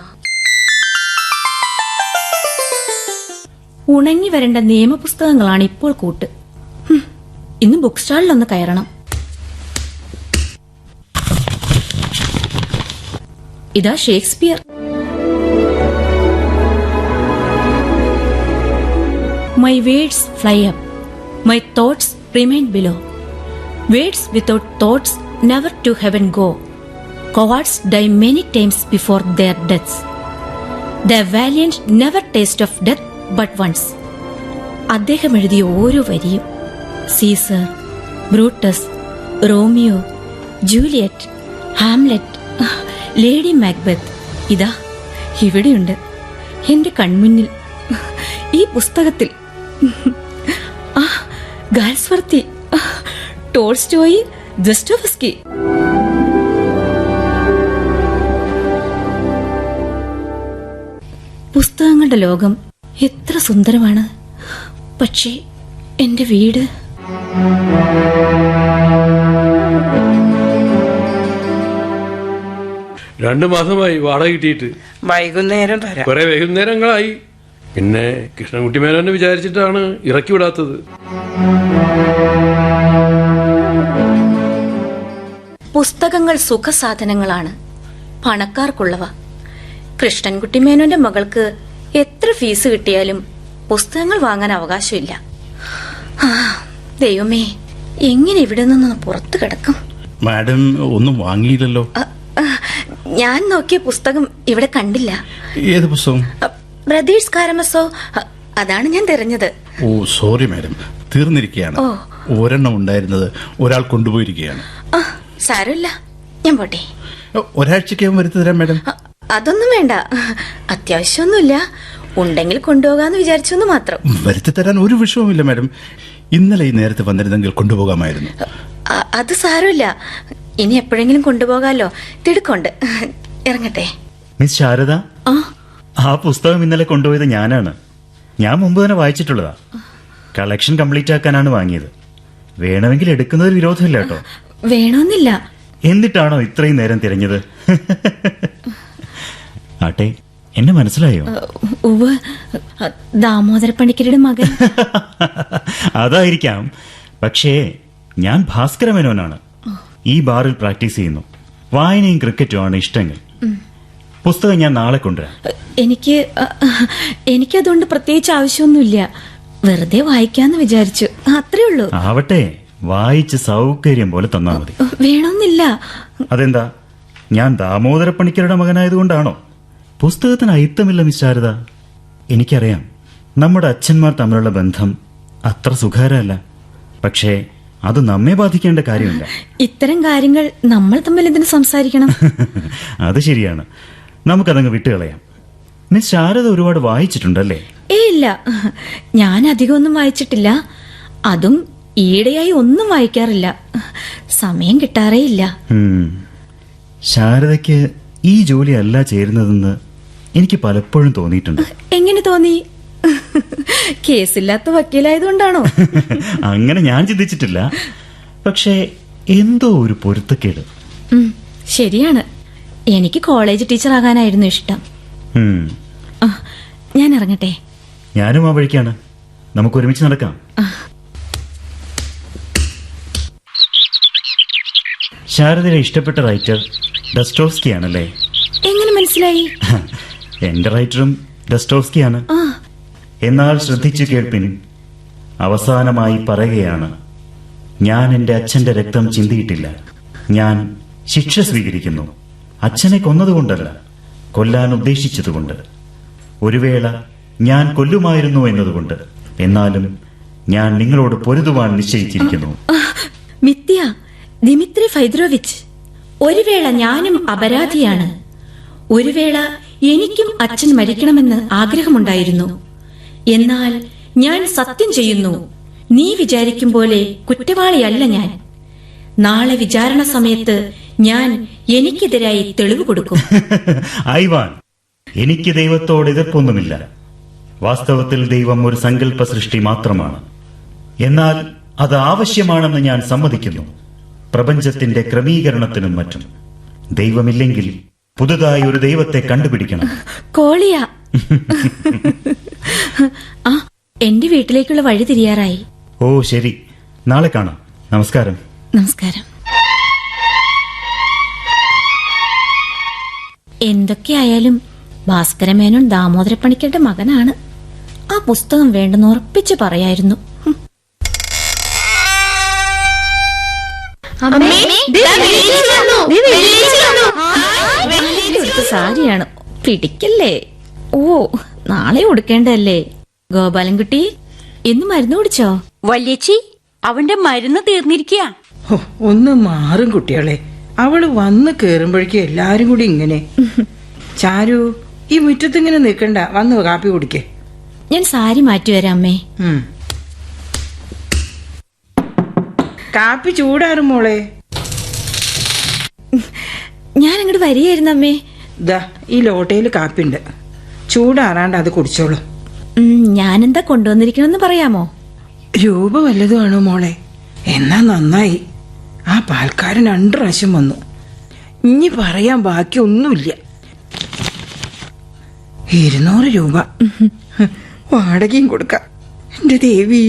ഉണങ്ങി വരേണ്ട നിയമപുസ്തകങ്ങളാണ് ഇപ്പോൾ കൂട്ട്. ഇന്ന് ബുക്ക് സ്റ്റാളിലൊന്ന് കയറണം. ഇതാ Shakespeare. My words fly up, my thoughts remain below. Words without thoughts never to heaven go. Cowards die many times before their deaths. The valiant never taste of death but once. അദ്ദേഹം എഴുതിയ ഓരോ വരിയും Caesar, Brutus, Romeo, Juliet, Hamlet, lady Macbeth ഇതാ ഇവിടെയുണ്ട് എന്റെ കൺമുന്നിൽ, ഈ പുസ്തകത്തിൽ. ആ, ഗാൽസ്വർത്തി, ടോൾസ്റ്റോയി, ദസ്റ്റോവസ്കി. പുസ്തകങ്ങളുടെ ലോകം എത്ര സുന്ദരമാണ്. പക്ഷേ എന്റെ വീട്. രണ്ടു മാസമായി വാടക കിട്ടിയിട്ട്. വൈകുന്നേരം തരാം. കുറെ വൈകുന്നേരങ്ങളായി. പിന്നെ കൃഷ്ണൻകുട്ടി മേനോനെ വിചാരിച്ചിട്ടാണ് ഇറക്കി വിടാത്തത്. പുസ്തകങ്ങൾ സുഖസാധനങ്ങളാണ്, പണക്കാർക്കുള്ളവ. കൃഷ്ണൻകുട്ടി മേനോന്റെ മകൾക്ക് എത്ര ഫീസ് കിട്ടിയാലും പുസ്തകങ്ങൾ വാങ്ങാൻ അവകാശമില്ല. ദൈവമേ, എങ്ങനെ ഇവിടെ നിന്ന് പുറത്തു കിടക്കും? മാഡം ഒന്നും വാങ്ങിയില്ലല്ലോ. ഞാൻ നോക്കിയ പുസ്തകം ഇവിടെ കണ്ടില്ല. ഏത് പുസ്തകം? ബ്രദേഴ്സ് കാരമസോ, അതാണ് ഞാൻ തിരഞ്ഞത്. ഓ സോറി മാഡം, തീർന്നിരിക്കുകയാണ്. ഒരെണ്ണം ഉണ്ടായിരുന്നത് ഒരാൾ കൊണ്ടുപോയിരിക്കുകയാണ്. സാരമില്ല, ഞാൻ പോട്ടെ. ഒരാഴ്ചക്കകം വരുത്തി തരാം മാഡം. അതൊന്നും വേണ്ട, അത്യാവശ്യമൊന്നുമില്ല. ഉണ്ടെങ്കിൽ കൊണ്ടുപോകാന്ന് വിചാരിച്ചെന്ന് മാത്രം. വരുത്തി തരാൻ ഒരു വിഷയവുമില്ല മാഡം. ഇന്നലെ ഈ നേരത്തെ വന്നിരുന്നെങ്കിൽ കൊണ്ടുപോകാമായിരുന്നു. അത് സാരമില്ല, ഇനി എപ്പോഴെങ്കിലും കൊണ്ടുപോകാലോ. തിടുക്കുണ്ട്. ഇറങ്ങട്ടെ. മിസ് ശാരദ, ആ പുസ്തകം ഇന്നലെ കൊണ്ടുപോയത് ഞാനാണ്. ഞാൻ മുമ്പ് തന്നെ വായിച്ചിട്ടുള്ളതാ. കളക്ഷൻ കംപ്ലീറ്റ് ആക്കാനാണ് വാങ്ങിയത്. വേണമെങ്കിൽ എടുക്കുന്നതിൽ വിരോധമില്ല കേട്ടോ. വേണമെന്നില്ല. എന്നിട്ടാണോ ഇത്രയും നേരം തിരഞ്ഞത്? ആട്ടെ, എന്നെ മനസ്സിലായോ? ദാമോദര പണിക്കരുടെ മകൻ. അതായിരിക്കാം. പക്ഷേ ഞാൻ ഭാസ്കര മേനോനാണ്. ഈ ബാറിൽ പ്രാക്ടീസ് ചെയ്യുന്നു. വായനയും ക്രിക്കറ്റുമാണ് ഇഷ്ടങ്ങൾ. പുസ്തകം ഞാൻ നാളെ കൊണ്ടുവരാം. എനിക്കതുകൊണ്ട് പ്രത്യേകിച്ച് ആവശ്യമൊന്നുമില്ല. വെറുതെ വായിക്കാന്ന് വിചാരിച്ചു, അത്രേ ഉള്ളൂ. ആവട്ടെ, വായിച്ച് സൗകര്യം പോലെ തന്നാ മതി. വേണമെന്നില്ല. അതെന്താ, ഞാൻ ദാമോദര പണിക്കരുടെ മകനായതുകൊണ്ടാണോ? പുസ്തകത്തിന് അയിത്തമില്ല മിസ് ശാരദ. എനിക്കറിയാം, നമ്മുടെ അച്ഛന്മാർ തമ്മിലുള്ള ബന്ധം അത്ര സുഖകരമല്ല. പക്ഷേ അത് നമ്മെ ബാധിക്കേണ്ട കാര്യമില്ല. ഇത്തരം കാര്യങ്ങൾ നമ്മൾ തമ്മിൽ എന്തിനു സംസാരിക്കണം? അത് ശരിയാണ്, നമുക്കതങ്ങ് വിട്ടുകളയാം. മിസ് ശാരദ ഒരുപാട് വായിച്ചിട്ടുണ്ടല്ലേ? ഇല്ല, ഞാൻ അധികമൊന്നും വായിച്ചിട്ടില്ല. അതും ഈയിടെയായി ഒന്നും വായിക്കാറില്ല. സമയം കിട്ടാറേ ഇല്ല. ശാരദയ്ക്ക് ഈ ജോലി അല്ല ചേരുന്നതെന്ന് എനിക്ക് പലപ്പോഴും തോന്നിയിട്ടുണ്ട്. എങ്ങനെ തോന്നി? കേസില്ലാത്ത വക്കീലായതുകൊണ്ടാണോ? അങ്ങനെ ഞാൻ ചിന്തിച്ചിട്ടില്ല. പക്ഷേ എന്തോ ഒരു പൊരുത്തക്കേട്. ശരിയാണ്, എനിക്ക് കോളേജ് ടീച്ചർ ആകാനായിരുന്നു ഇഷ്ടം. ഞാൻ ഇറങ്ങട്ടെ. ഞാനും ആ വഴിക്കാണ്. നമുക്ക് ഒരുമിച്ച് നടക്കാം. ശാരദയുടെ ഇഷ്ടപ്പെട്ട റൈറ്റർ ഡസ്റ്റോവ്സ്കി ആണല്ലേ? എങ്ങനെ മനസ്സിലായി? എന്റെ റൈറ്ററും ഡസ്റ്റോവ്സ്കിയാണ്. എന്നാൽ ശ്രദ്ധിച്ചു കേൾപ്പിൻ. അവസാനമായി പറയുകയാണ്, ഞാൻ എന്റെ അച്ഛന്റെ രക്തം ചിന്തിയിട്ടില്ല. ഞാൻ ശിക്ഷ സ്വീകരിക്കുന്നു. അച്ഛനെ കൊന്നതുകൊണ്ടല്ല, കൊല്ലാൻ ഉദ്ദേശിച്ചതുകൊണ്ട്. ഒരു വേള ഞാൻ കൊല്ലുമായിരുന്നു എന്നതുകൊണ്ട്. എന്നാലും ഞാൻ നിങ്ങളോട് പൊരുതുവാൻ നിശ്ചയിച്ചിരിക്കുന്നു. മിത്യ, ദിമിത്രി ഫൈദ്രോവിച്ച്, ഒരു വേള ഞാനും അപരാധിയാണ്. ഒരു വേള എനിക്കും അച്ഛൻ മരിക്കണമെന്ന് ആഗ്രഹമുണ്ടായിരുന്നു. എന്നാൽ ഞാൻ സത്യം ചെയ്യുന്നു, നീ വിചാരിക്കും പോലെ കുറ്റവാളിയല്ല ഞാൻ. നാളെ വിചാരണ സമയത്ത് ഞാൻ എനിക്കെതിരായി തെളിവ് കൊടുക്കും. ഐവാൻ, എനിക്ക് ദൈവത്തോട് എതിർപ്പൊന്നുമില്ല. വാസ്തവത്തിൽ ദൈവം ഒരു സങ്കല്പ സൃഷ്ടി മാത്രമാണ്. എന്നാൽ അത് ആവശ്യമാണെന്ന് ഞാൻ സമ്മതിക്കുന്നു, പ്രപഞ്ചത്തിന്റെ ക്രമീകരണത്തിനും മറ്റും. ദൈവമില്ലെങ്കിൽ പുതുതായി ഒരു ദൈവത്തെ കണ്ടുപിടിക്കണം. കോളിയ, എന്റെ വീട്ടിലേക്കുള്ള വഴി തിരിയാറായി. ഓ ശരി, നാളെ കാണാം. നമസ്കാരം. നമസ്കാരം. എന്തൊക്കെയായാലും ഭാസ്കരമേനോൻ ദാമോദരപ്പണിക്കരുടെ മകനാണ്. ആ പുസ്തകം വേണ്ടെന്ന് ഉറപ്പിച്ച് പറയായിരുന്നു. സാരിയാണ്, പിടിക്കല്ലേ. ഓ, നാളെ ഉടുക്കേണ്ടല്ലേ. ഗോപാലൻകുട്ടി, ഇന്ന് മരുന്ന് കുടിച്ചോ? വല്യച്ചി, അവന്റെ മരുന്ന് തീർന്നിരിക്കുക. ഒന്ന് മാറും കുട്ടികളെ. അവള് വന്ന് കേറുമ്പോഴേക്കും എല്ലാരും കൂടി ഇങ്ങനെ. ചാരു, ഈ മുറ്റത്തിങ്ങനെ നിൽക്കണ്ട, വന്ന് കാപ്പി കുടിക്കേ. ഞാൻ സാരി മാറ്റിവരാം അമ്മേ. കാപ്പി ചൂടാറും മോളെ. ഞാൻ അങ്ങോട്ട് വരികയായിരുന്നു അമ്മേ. ദാ ഈ ലോട്ടയിൽ കാപ്പിണ്ട്, ചൂടാറാണ്ട് അത് കുടിച്ചോളൂ. ഞാനെന്താ കൊണ്ടുവന്നിരിക്കണമെന്ന് പറയാമോ? രൂപ വല്ലതുമാണോ മോളെ? എന്നാ നന്നായി. ആ പാൽക്കാരൻ 2 പ്രാവശ്യം വന്നു. ഇനി പറയാൻ ബാക്കിയൊന്നുമില്ല. 200 രൂപ വാടകയും കൊടുക്കാം. എന്റെ ദേവി.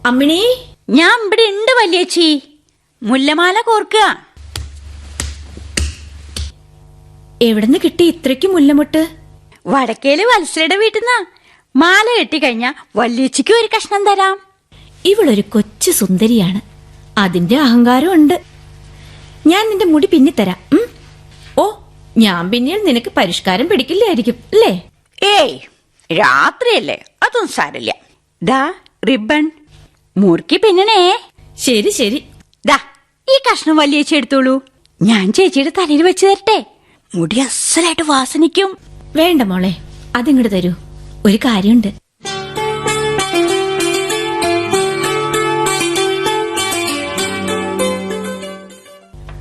അമ്മിണി, ഞാൻ ഇവിടെ ഉണ്ട് വല്യേച്ചി. മുല്ലമാല കോർക്കുക. എവിടുന്ന് കിട്ടി ഇത്രയ്ക്ക് മുല്ലമുട്ട്? വടക്കേല് വത്സരയുടെ വീട്ടിന്നാ. മാല കെട്ടിക്കഴിഞ്ഞാ വല്യേച്ചിക്ക് ഒരു കഷ്ണം തരാം. ഇവളൊരു കൊച്ചു സുന്ദരിയാണ്, അതിന്റെ അഹങ്കാരം ഉണ്ട്. ഞാൻ നിന്റെ മുടി പിന്നിത്തരാം. ഓ, ഞാൻ പിന്നിൽ നിനക്ക് പരിഷ്കാരം പിടിക്കില്ലായിരിക്കും അല്ലേ? ഏയ്, രാത്രിയല്ലേ, അതൊന്നും സാരില്ല. ദാ റിബൺ മുറുക്കി പിന്നണേ. ശരി ശരി. ദാ ഈ കഷ്ണം വല്യേച്ചി എടുത്തോളൂ. ഞാൻ ചേച്ചിയുടെ തലയിൽ വെച്ച് തരട്ടെ. മുടി അസലായിട്ട് വാസനിക്കും. വേണ്ട മോളെ, അതിങ്ങോട്ട് തരൂ. ഒരു കാര്യമുണ്ട്.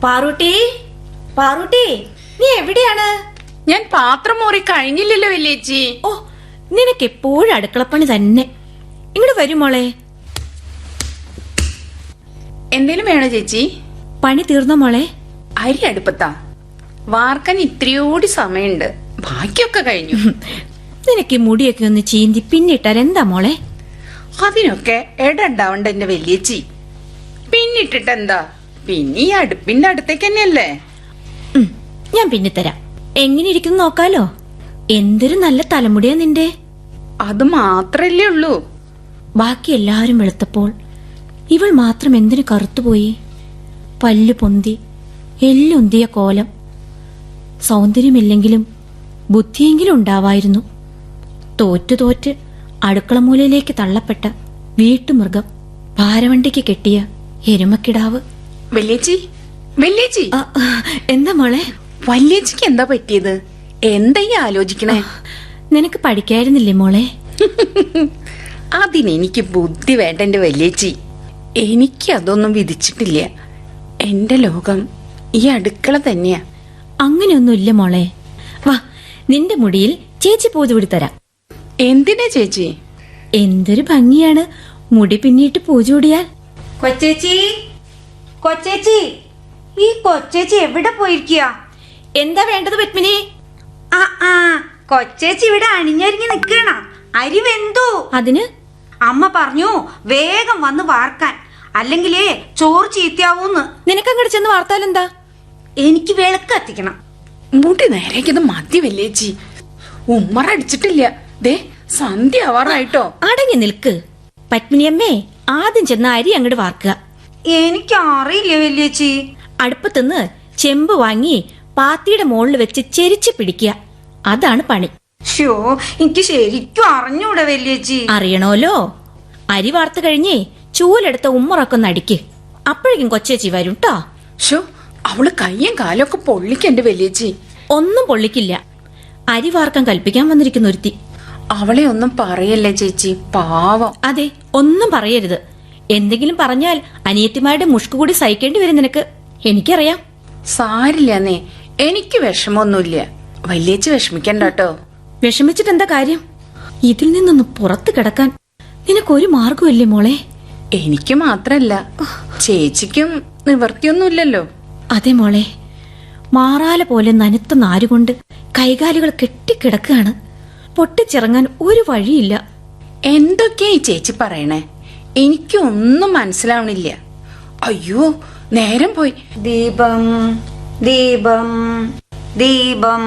പാറൂട്ടി, പാറൂട്ടി, നീ എവിടെയാണ്? ഞാൻ പാത്രം മോറി കഴിഞ്ഞില്ലല്ലോ വല്യേച്ചി. ഓ, നിനക്ക് എപ്പോഴും അടുക്കളപ്പണി തന്നെ. ഇങ്ങോട്ട് വരും മോളെ. എന്തേലും വേണോ ചേച്ചി? പണി തീർന്നോ മോളെ? അരി അടുപ്പത്താ. വാർക്കാൻ ഇത്രയോടി സമയമുണ്ട്, ബാക്കിയൊക്കെ കഴിഞ്ഞു. നിനക്ക് ഈ മുടിയൊക്കെ ഒന്ന് ചീന്തി പിന്നിട്ടാൽ എന്താ മോളെ? അതിനൊക്കെ ഇടണ്ടാവണ്ട എന്റെ വല്യേച്ചി. പിന്നിട്ടിട്ട് എന്താ, പിന്നെ ഈ അടുപ്പിന്റെ അടുത്തേക്ക് തന്നെയല്ലേ. ഞാൻ പിന്നിത്തരാം. എങ്ങനെ ഇരിക്കുന്നു നോക്കാലോ. എന്തൊരു നല്ല തലമുടിയാ നിന്റെ. അത് മാത്രല്ലേ ഉള്ളൂ. ബാക്കി എല്ലാവരും വെളുത്തപ്പോൾ ഇവൾ മാത്രം എന്തിനു കറുത്തുപോയി? പല്ലു പൊന്തി എല്ലുന്തിയ കോലം. സൗന്ദര്യമില്ലെങ്കിലും ബുദ്ധിയെങ്കിലും ഉണ്ടാവായിരുന്നു. തോറ്റ് അടുക്കളമൂലയിലേക്ക് തള്ളപ്പെട്ട വീട്ടുമൃഗം, ഭാരവണ്ടിക്ക് കെട്ടിയ എരുമക്കിടാവ്. വല്യേച്ചി, വല്യേച്ചി. എന്താ മോളെ? വല്യേച്ചിക്ക് എന്താ പറ്റിയത്? എന്താ ഈ ആലോചിക്കണേ? നിനക്ക് പഠിക്കായിരുന്നില്ലേ മോളെ? അതിനെനിക്ക് ബുദ്ധി വേണ്ട എന്റെ വല്യേച്ചി. എനിക്ക് അതൊന്നും വിധിച്ചിട്ടില്ല. എന്റെ ലോകം ഈ അടുക്കള തന്നെയാ. അങ്ങനെയൊന്നുമില്ല മോളെ. വാ, നിന്റെ മുടിയിൽ ചേച്ചി പൂജ പിടിത്തരാം. എന്തിനാ ചേച്ചി? എന്തൊരു ഭംഗിയാണ് മുടി പിന്നിട്ട് പൂജ കൂടിയാൽ. കൊച്ചേച്ചി, കൊച്ചേച്ചി, ഈ കൊച്ചേച്ചി എവിടെ പോയിരിക്കുക? എന്താ വേണ്ടത് പത്മിനി? കൊച്ചേച്ചി ഇവിടെ അണിഞ്ഞൊരുങ്ങി നിക്കണ. അരി വെന്തു. അതിന് അമ്മ പറഞ്ഞു വേഗം വന്ന് വാർക്കാൻ, അല്ലെങ്കിലേ ചോറ് ചീത്തയാവൂന്ന്. നിനക്കങ്ങോട്ട് ചെന്ന് വാർത്താലെന്താ? എനിക്ക് വിളക്ക് കത്തിക്കണം. മുടി നേരേക്കത് മതി വല്യേച്ചി. ഉമ്മറടിച്ചിട്ടില്ല. ദേ സന്ധ്യ ആവാറായിട്ടോ. അടങ്ങി നിൽക്ക് പത്മിനിയമ്മേ. ആദ്യം ചെന്ന് അരി അങ്ങോട്ട് വാർക്കുക. എനിക്കറിയില്ല വല്യേച്ചി. അടുപ്പത്തുനിന്ന് ചെമ്പ് വാങ്ങി പാത്തിയുടെ മുകളിൽ വെച്ച് ചെരിച്ച് പിടിക്കുക. അതാണ് പണി. ഷോ, എനിക്ക് ശരിക്കും അറിഞ്ഞൂടെ വല്യേച്ചി. അറിയണോലോ. അരി വാർത്ത് കഴിഞ്ഞേ ചൂലെടുത്ത ഉമ്മറൊക്കെ അടിക്ക്. അപ്പോഴേക്കും കൊച്ചേച്ചി വരും ട്ടോ. ഷോ, അവള് കയ്യും കാലൊക്കെ പൊള്ളിക്കണ്ട് വല്യേച്ചി. ഒന്നും പൊള്ളിക്കില്ല. അരി വാർക്കാൻ കൽപ്പിക്കാൻ വന്നിരിക്കുന്ന ഒരുത്തി. അവളെ ഒന്നും പറയല്ലേ ചേച്ചി, പാവം. അതെ, ഒന്നും പറയരുത്. എന്തെങ്കിലും പറഞ്ഞാൽ അനിയത്തിമാരുടെ മുഷ്കു കൂടി സഹിക്കേണ്ടി വരും നിനക്ക്. എനിക്കറിയാം. സാരില്ലെന്നേ, എനിക്ക് വിഷമൊന്നുമില്ല. വല്യേച്ചി വിഷമിക്കണ്ടോ. വിഷമിച്ചിട്ട് എന്താ കാര്യം? ഇതിൽ നിന്നൊന്ന് പുറത്തു കിടക്കാൻ നിനക്കൊരു മാർഗമില്ലേ മോളെ? എനിക്ക് മാത്രല്ല, ചേച്ചിക്കും നിവർത്തിയൊന്നുമില്ലല്ലോ. അതെ മോളെ, മാറാല പോലെ നനുത്ത നാരുകൊണ്ട് കൈകാലുകൾ കെട്ടിക്കിടക്കുകയാണ്. പൊട്ടിച്ചിറങ്ങാൻ ഒരു വഴിയില്ല. എന്തൊക്കെയാ ഈ ചേച്ചി പറയണേ? എനിക്കൊന്നും മനസ്സിലാവണില്ല. അയ്യോ, നേരം പോയി. ദീപം ദീപം ദീപം.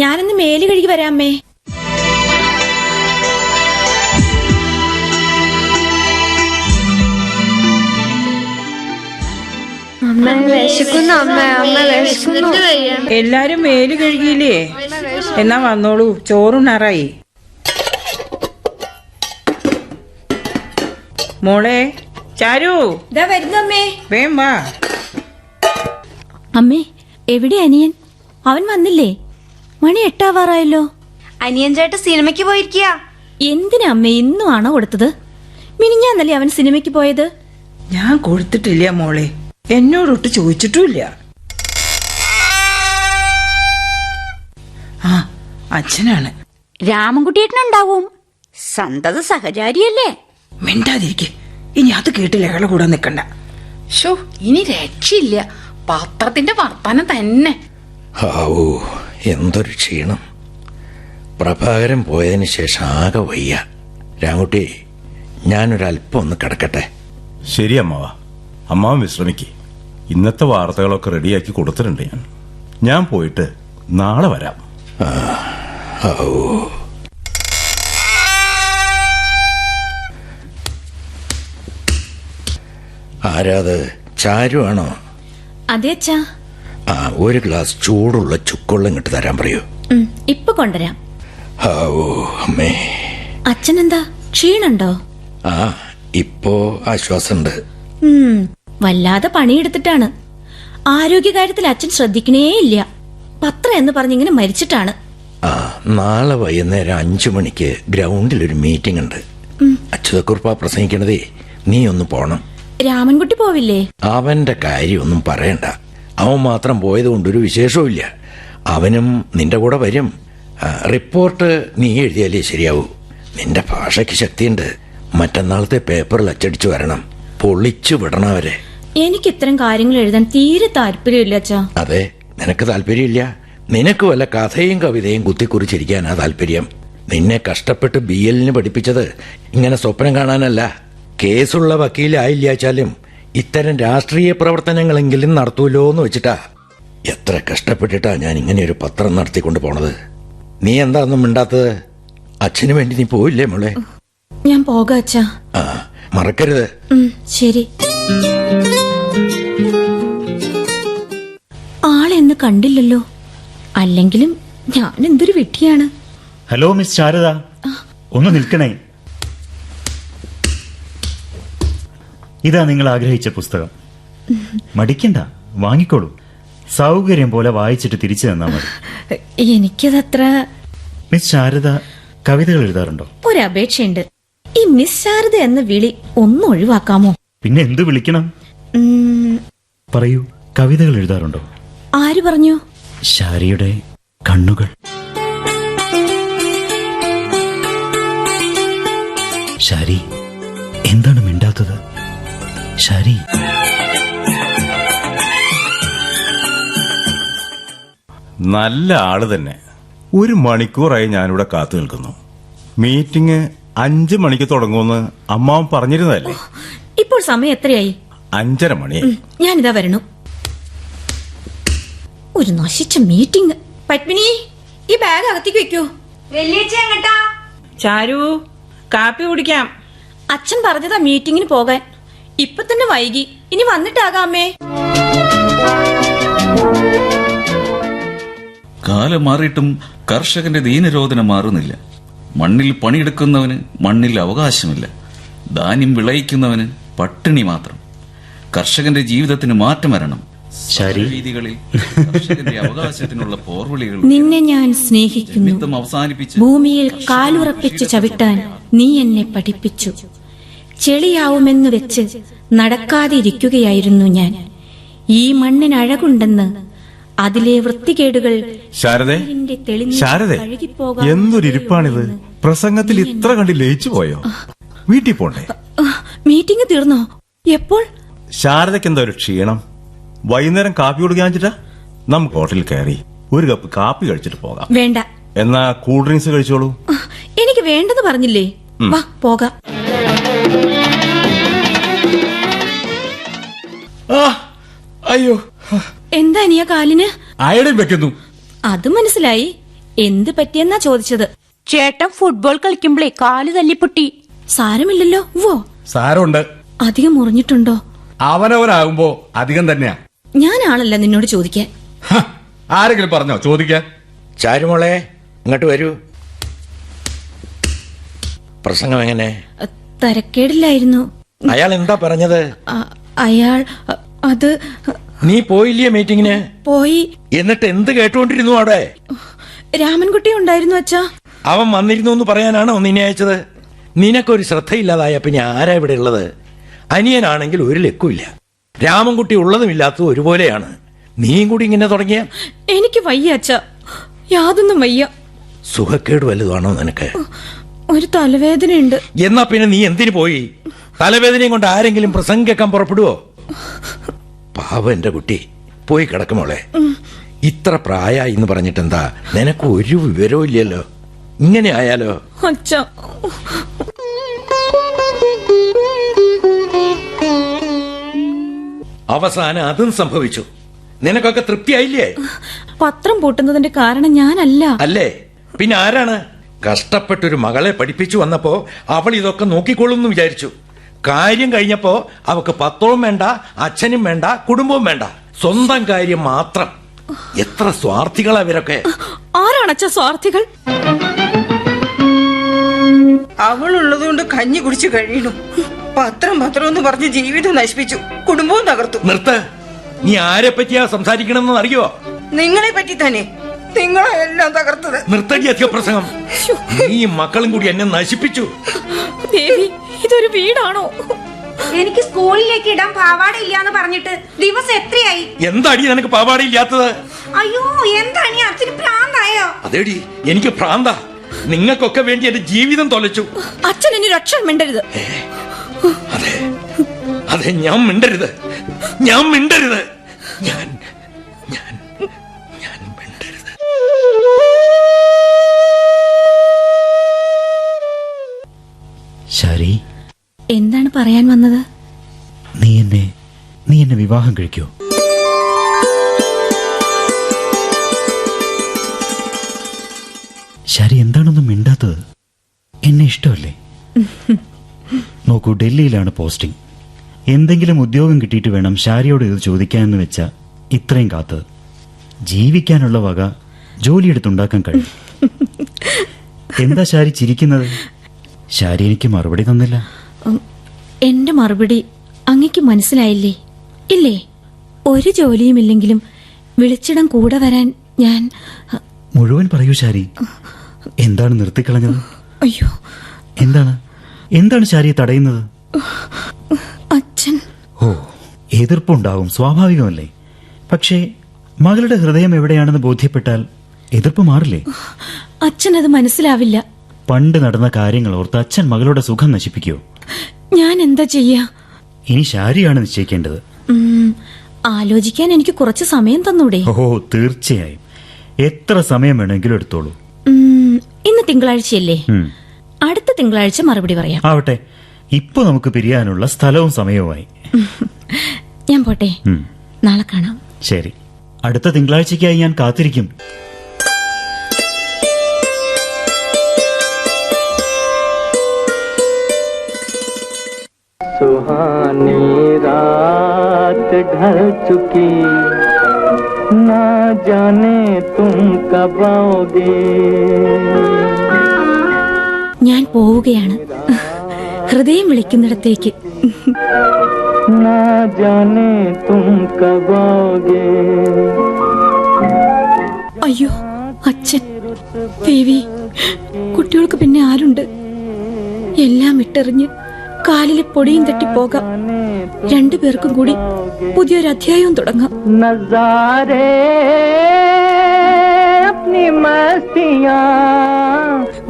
ഞാനൊന്ന് മേല് കഴുകി വരാമേ. എല്ലാരും മേല് കഴുകിയില്ലേ? എന്നാ വന്നോളൂ, ചോറുണ്ണാറായി. മോളെ ചാരു, വരുന്നമ്മേ. വേം വാ. അമ്മേ, എവിടെ അനിയൻ? അവൻ വന്നില്ലേ? മണി 8 അനിയൻ ചേട്ട സിനിമയ്ക്ക് പോയിരിക്കുക. എന്തിനാ അമ്മേ ഇന്നും ആണോ കൊടുത്തത്? മിനിഞ്ഞാന്നല്ലേ അവൻ സിനിമയ്ക്ക് പോയത്? ഞാൻ കൊടുത്തിട്ടില്ല മോളെ, എന്നോടൊട്ട് ചോദിച്ചിട്ടുമില്ല. ആ, അച്ഛനാണ്. രാമൻകുട്ടിയേട്ടനുണ്ടാവും. സന്തത സഹചാരിയല്ലേ? മിണ്ടാതിരിക്കെ. ഇനി അത് കേട്ട് ലഹള കൂടെ നിക്കണ്ട. ഷോ, ഇനി രക്ഷയില്ല. പത്രത്തിന്റെ വർത്താനം തന്നെ. ഹാവൂ, എന്തൊരു ക്ഷീണം. പ്രഭാകരൻ പോയതിനു ശേഷം ആകെ വയ്യ. രാമകുട്ടി, ഞാനൊരല്പം ഒന്ന് കിടക്കട്ടെ. ശരി അമ്മാവ, അമ്മാവൻ വിശ്രമിക്ക്. ഇന്നത്തെ വാർത്തകളൊക്കെ റെഡിയാക്കി കൊടുത്തിട്ടുണ്ട്. ഞാൻ പോയിട്ട് നാളെ വരാം. ആരാത്? ചാരു ആണോ? അതെ അച്ഛാ. ആ, ഒരു ഗ്ലാസ് ചൂടുള്ള ചുക്കുവെള്ളം ഇങ്ങോട്ട് തരാൻ പറയൂ. ഇപ്പൊ കൊണ്ടുവരാം. ഹാവൂ അമ്മേ. അച്ഛനെന്താ ക്ഷീണുണ്ടോ? ആ, ഇപ്പോ ആശ്വാസമുണ്ട്. വല്ലാതെ പണിയെടുത്തിട്ടാണ്. ആരോഗ്യകാര്യത്തിൽ അച്ഛൻ ശ്രദ്ധിക്കണേയില്ല. പത്രം എന്ന് പറഞ്ഞിങ്ങനെ മരിച്ചിട്ടാണ്. ആ, നാളെ വൈകുന്നേരം 5 മണിക്ക് ഗ്രൗണ്ടിൽ ഒരു മീറ്റിംഗ് ഉണ്ട്. അച്യുതക്കുറുപ്പ പ്രസംഗിക്കണതേ, നീ ഒന്ന് പോണം. രാമൻകുട്ടി പോവില്ലേ? അവന്റെ കാര്യമൊന്നും പറയണ്ട. അവൻ മാത്രം പോയത് കൊണ്ടൊരു വിശേഷവും ഇല്ല. അവനും നിന്റെ കൂടെ വരും. റിപ്പോർട്ട് നീ എഴുതിയാലേ ശരിയാവൂ. നിന്റെ ഭാഷയ്ക്ക് ശക്തിയുണ്ട്. മറ്റന്നാളത്തെ പേപ്പറിൽ അച്ചടിച്ചു വരണം. പൊളിച്ചു വിടണം അവരെ. എനിക്ക് ഇത്തരം കാര്യങ്ങൾ എഴുതാൻ തീരെ താല്പര്യമില്ല അച്ഛാ. അതെ, നിനക്ക് താല്പര്യമില്ല. നിനക്ക് വല്ല കഥയും കവിതയും കുത്തിക്കുറിച്ചിരിക്കാനാ താല്പര്യം. നിന്നെ കഷ്ടപ്പെട്ട് BL പഠിപ്പിച്ചത് ഇങ്ങനെ സ്വപ്നം കാണാനല്ല. കേസുള്ള വക്കീലായില്ലാച്ചാലും ഇത്തരം രാഷ്ട്രീയ പ്രവർത്തനങ്ങളെങ്കിലും നടത്തൂലോ എന്ന് വെച്ചിട്ടാ. എത്ര കഷ്ടപ്പെട്ടിട്ടാ ഞാൻ ഇങ്ങനെ ഒരു പത്രം നടത്തിക്കൊണ്ട് പോണത്. നീ എന്താ ഒന്നും മിണ്ടാത്തത്? അച്ഛന് വേണ്ടി നീ പോയില്ലേ മോളെ? ഞാൻ പോകാം അച്ഛാ. ആ, മറക്കരുത്. ശരി. ആളെന്ന് കണ്ടില്ലല്ലോ. അല്ലെങ്കിലും ഞാൻ എന്തൊരു വിട്ടിയാണ്. ഹലോ മിസ് ശാരദ, ഒന്ന് നിൽക്കണേ. ഇതാ നിങ്ങൾ ആഗ്രഹിച്ച പുസ്തകം. മടിക്കണ്ട, വാങ്ങിക്കോളൂ. സൗകര്യം പോലെ വായിച്ചിട്ട് തിരിച്ചു തന്നാ മതി. എനിക്കതത്ര. മിസ് ശാരദ കവിതകൾ എഴുതാറുണ്ടോ? ഒരപേക്ഷയുണ്ട്. ഈ മിസ് ശാരദ എന്ന വിളി ഒന്ന് ഒഴിവാക്കാമോ? പിന്നെ എന്ത് വിളിക്കണം? പറയൂ, കവിതകൾ എഴുതാറുണ്ടോ? ആര് പറഞ്ഞു? ശാരിയുടെ കണ്ണുകൾ. ശാരി, എന്താണ് മിണ്ടാത്തത്? ശാരി. നല്ല ആള് തന്നെ. 1 മണിക്കൂറായി ഞാനിവിടെ കാത്തു നിൽക്കുന്നു. മീറ്റിംഗ് 5 മണിക്ക് തുടങ്ങുമെന്ന് അമ്മാവൻ പറഞ്ഞിരുന്നതല്ലേ? ഇപ്പോൾ സമയം എത്രയായി? 5:30 മണി. ഞാനിതാ വരണു. ഒരു നശിച്ച മീറ്റിംഗ്. പത്മിനി, ഈ ബാഗ് അകത്തേക്ക് വെക്കൂ. ചാരു, കാപ്പി കുടിക്കാം. അച്ഛൻ പറഞ്ഞതാ മീറ്റിംഗിന് പോകാൻ. ഇപ്പൊ തന്നെ വൈകി. ഇനി വന്നിട്ടാകാമേ. കാലം മാറിയിട്ടും കർഷകന്റെ ദീനരോധനം മാറുന്നില്ല. മണ്ണിൽ പണിയെടുക്കുന്നവന് മണ്ണിൽ അവകാശമില്ല. ധാന്യം വിളയിക്കുന്നവന് പട്ടിണി മാത്രം. കർഷകന്റെ ജീവിതത്തിന് മാറ്റം വരണം. രീതികളിൽ കർഷകന്റെ അവകാശത്തിനുള്ള പോർവിളികൾ. നിന്നെ ഞാൻ സ്നേഹിക്കുന്നു. ഭൂമിയിൽ കാലുറപ്പിച്ച് ചവിട്ടാൻ നീ എന്നെ പഠിപ്പിച്ചു. ചെളിയാവുമെന്ന് വെച്ച് നടക്കാതിരിക്കുകയായിരുന്നു ഞാൻ. ഈ മണ്ണിന് അഴകുണ്ടെന്ന്, അതിലെ വൃത്തികേടുകൾ ശാരദേ, എന്തൊരു ഇരിപ്പാണിത്. പ്രസംഗത്തിൽ ഇത്ര കണ്ടി ലയിച്ചു പോയോ? വീട്ടിൽ പോണ്ടേ? മീറ്റിംഗ് തീർന്നോ? എപ്പോൾ? ശാരദയ്ക്ക് എന്താ ഒരു ക്ഷീണം? വൈകുന്നേരം കാപ്പി കുടിക്കാൻ വെച്ചിട്ടാ? നമുക്ക് ഹോട്ടലിൽ കയറി ഒരു കപ്പ് കാപ്പി കഴിച്ചിട്ട് പോകാം. വേണ്ട. എന്നാ കൂൾ ഡ്രിങ്ക്സ് കഴിച്ചോളൂ. എനിക്ക് വേണ്ടെന്ന് പറഞ്ഞില്ലേ? വാ പോകാം. അയ്യോ, എന്താ നീ കാലിന്? അയഡിൻ വെക്കുന്നു. അത് മനസ്സിലായി. എന്ത് പറ്റിയെന്നാ ചോദിച്ചത്. ചേട്ടൻ ഫുട്ബോൾ കളിക്കുമ്പോഴേ കാല് തല്ലിപ്പൊട്ടി. സാരമില്ലല്ലോ. വോ, സാരമുണ്ട്. അധികം മുറിഞ്ഞിട്ടുണ്ടോ? അവനവനാകുമ്പോ അധികം തന്നെയാ. ഞാനാണല്ല നിന്നോട് ചോദിക്കാൻ. ആരെങ്കിലും പറഞ്ഞോ ചോദിക്കാൻ? ചാരുമോളെ, ഇങ്ങോട്ട് വരൂ. പ്രസംഗം എങ്ങനെ? തരക്കേടില്ലായിരുന്നു. അയാൾ എന്താ പറഞ്ഞത്? അയാൾ അത്. നീ പോയില്ലേ മീറ്റിങ്ങിന്? പോയി. എന്നിട്ട് എന്ത് കേട്ടുകൊണ്ടിരുന്നു അവിടെ? രാമൻകുട്ടി ഉണ്ടായിരുന്നു അച്ഛാ. അവൻ വന്നിരുന്നു എന്ന് പറയാനാണോ നിന്നെ അയച്ചത്? നിനക്കൊരു ശ്രദ്ധയില്ലാതായ പിന്നെ ആരാ ഇവിടെ ഉള്ളത്? അനിയനാണെങ്കിൽ ഒരു ലക്കുമില്ല. രാമൻകുട്ടി ഉള്ളതും ഇല്ലാത്തതും ഒരുപോലെയാണ്. നീയും കൂടി ഇങ്ങനെ തുടങ്ങിയ? എനിക്ക് വയ്യ അച്ഛാ, യാതൊന്നും വയ്യ. സുഖക്കേട് വല്ലതുമാണോ നിനക്ക്? ഒരു തലവേദനയുണ്ട്. എന്നാ പിന്നെ നീ എന്തിനു പോയി? തലവേദനയും കൊണ്ട് ആരെങ്കിലും പ്രസംഗിക്കാൻ പുറപ്പെടുവോ? പാവം എന്റെ കുട്ടി, പോയി കിടക്കുമോളെ. ഇത്ര പ്രായമായി എന്ന് പറഞ്ഞിട്ടെന്താ? നിനക്ക് ഒരു വിവരവും ഇല്ലല്ലോ. ഇങ്ങനെ ആയാലോ? അച്ഛാ, അവസാനം അതും സംഭവിച്ചു. നിനക്കൊക്കെ തൃപ്തിയായില്ലേ? പത്രം പൂട്ടുന്നതിന്റെ കാരണം ഞാനല്ല. അല്ലേ? പിന്നെ ആരാണ്? കഷ്ടപ്പെട്ടൊരു മകളെ പഠിപ്പിച്ചു വന്നപ്പോ അവൾ ഇതൊക്കെ നോക്കിക്കൊള്ളും വിചാരിച്ചു. കാര്യം കഴിഞ്ഞപ്പോ അവക്ക് പത്രവും വേണ്ട, അച്ഛനും വേണ്ട, കുടുംബവും വേണ്ട, സ്വന്തം കാര്യം മാത്രം. എത്ര സ്വാർത്ഥികളാ ഇവരൊക്കെ. ആരാണച്ച സ്വാർത്ഥികൾ? അവളുള്ളതുകൊണ്ട് കഞ്ഞി കുടിച്ച് കഴിയണു. പത്രം എന്ന് പറഞ്ഞ് ജീവിതം നശിപ്പിച്ചു, കുടുംബവും തകർത്തു. നിർത്ത്. നീ ആരെ പറ്റിയാ സംസാരിക്കണമെന്ന് അറിയോ? നിങ്ങളെ പറ്റി തന്നെ. നിങ്ങളെ എല്ലാം തകർത്തത്. നിർത്തടി അധിക പ്രസംഗം. നീ മക്കളും കൂടി എന്നെ നശിപ്പിച്ചു. ദേവി, ഇതൊരു വീടാണോ? എനിക്ക് സ്കൂളിലേക്ക് ഇടാൻ പാവാട ഇല്ലാന്ന് പറഞ്ഞിട്ട് ദിവസം എത്രയായി? എന്താടി നിനക്ക് പാവാട ഇല്ലാത്തത്? അയ്യോ, എന്താണ് അച്ഛന് ഭ്രാന്തായോ? അതേടി, എനിക്ക് ഭ്രാന്താ. നിങ്ങൾക്കൊക്കെ വേണ്ടി എന്റെ ജീവിതം തൊലച്ചു. അച്ഛൻ ഇനി രക്ഷ മിണ്ടരുത്. അതെ അതെ, ഞാൻ മിണ്ടരുത്. ഞാൻ മിണ്ടരുത്. ഞാൻ മിണ്ടരുത്. ശാരി, എന്താണ് പറയാൻ വന്നത്? നീ എന്നെ വിവാഹം കഴിക്കോ? ശാരി, എന്താണൊന്നും മിണ്ടാത്തത്? എന്നെ ഇഷ്ടമല്ലേ? നോക്കൂ, ഡൽഹിയിലാണ് പോസ്റ്റിംഗ്. എന്തെങ്കിലും ഉദ്യോഗം കിട്ടിയിട്ട് വേണം ശാരിയോട് ഇത് ചോദിക്കാമെന്ന് വെച്ചാ ഇത്രയും കാത്തത്. ജീവിക്കാനുള്ള വക ജോലിയെടുത്തുണ്ടാക്കാൻ കഴിയും. എന്താ ശാരി ചിരിക്കുന്നത്? ശാരി എനിക്ക് മറുപടി തന്നില്ല. എന്റെ മറുപടി അങ്ങക്ക് മനസ്സിലായില്ലേ? ഇല്ലേ? ഒരു ജോലിയുമില്ലെങ്കിലും വിളിച്ചിടം കൂടെ വരാൻ ഞാൻ. മുഴുവൻ പറയൂ ശാരി. എന്താണ് നിർത്തിക്കളഞ്ഞത്? അയ്യോ, എന്താണ് ശാരിയെ തടയുന്നത്? അച്ഛൻ. ഓ, എതിർപ്പുണ്ടാവും, സ്വാഭാവികമല്ലേ. പക്ഷേ മകളുടെ ഹൃദയം എവിടെയാണെന്ന് ബോധ്യപ്പെട്ടാൽ എതിർപ്പ് മാറില്ലേ? അച്ഛനത് മനസ്സിലാവില്ല. പണ്ട് നടന്ന കാര്യങ്ങൾ ഓർത്ത് അച്ഛൻ മകളുടെ സുഖം നശിപ്പിക്കോ? ഞാൻ എന്താ ചെയ്യാ? ഇനി ശാരിയാണ് നിശ്ചയിക്കേണ്ടത്. ആലോചിക്കാൻ എനിക്ക് കുറച്ച് സമയം തന്നൂടെ? ഓ, തീർച്ചയായും. എത്ര സമയം വേണമെങ്കിലും എടുത്തോളൂ. ഇന്ന് തിങ്കളാഴ്ചയല്ലേ? അടുത്ത തിങ്കളാഴ്ച മറുപടി പറയാം. ആവട്ടെ, ഇപ്പൊ നമുക്ക് പിരിയാനുള്ള സ്ഥലവും സമയവുമായി. ഞാൻ പോട്ടെ, നാളെ കാണാം. ശരി, അടുത്ത തിങ്കളാഴ്ചയ്ക്കായി ഞാൻ കാത്തിരിക്കും. सुहानी रात ढल चुकी, ना जाने तुम कब आओगे. ഞാൻ പോവുകയാണ്, ഹൃദയം വിളിക്കുന്നിടത്തേക്ക്. ना जाने तुम कब आओगे. അയ്യോ, അച്ഛൻ, ദേവി, കുട്ടികൾക്ക് പിന്നെ ആരുണ്ട്? എല്ലാം ഇട്ടെറിഞ്ഞ് കാലിലെ പൊടിയും തട്ടി പോകാം. രണ്ടുപേർക്കും കൂടി പുതിയൊരു അധ്യായവും തുടങ്ങാം.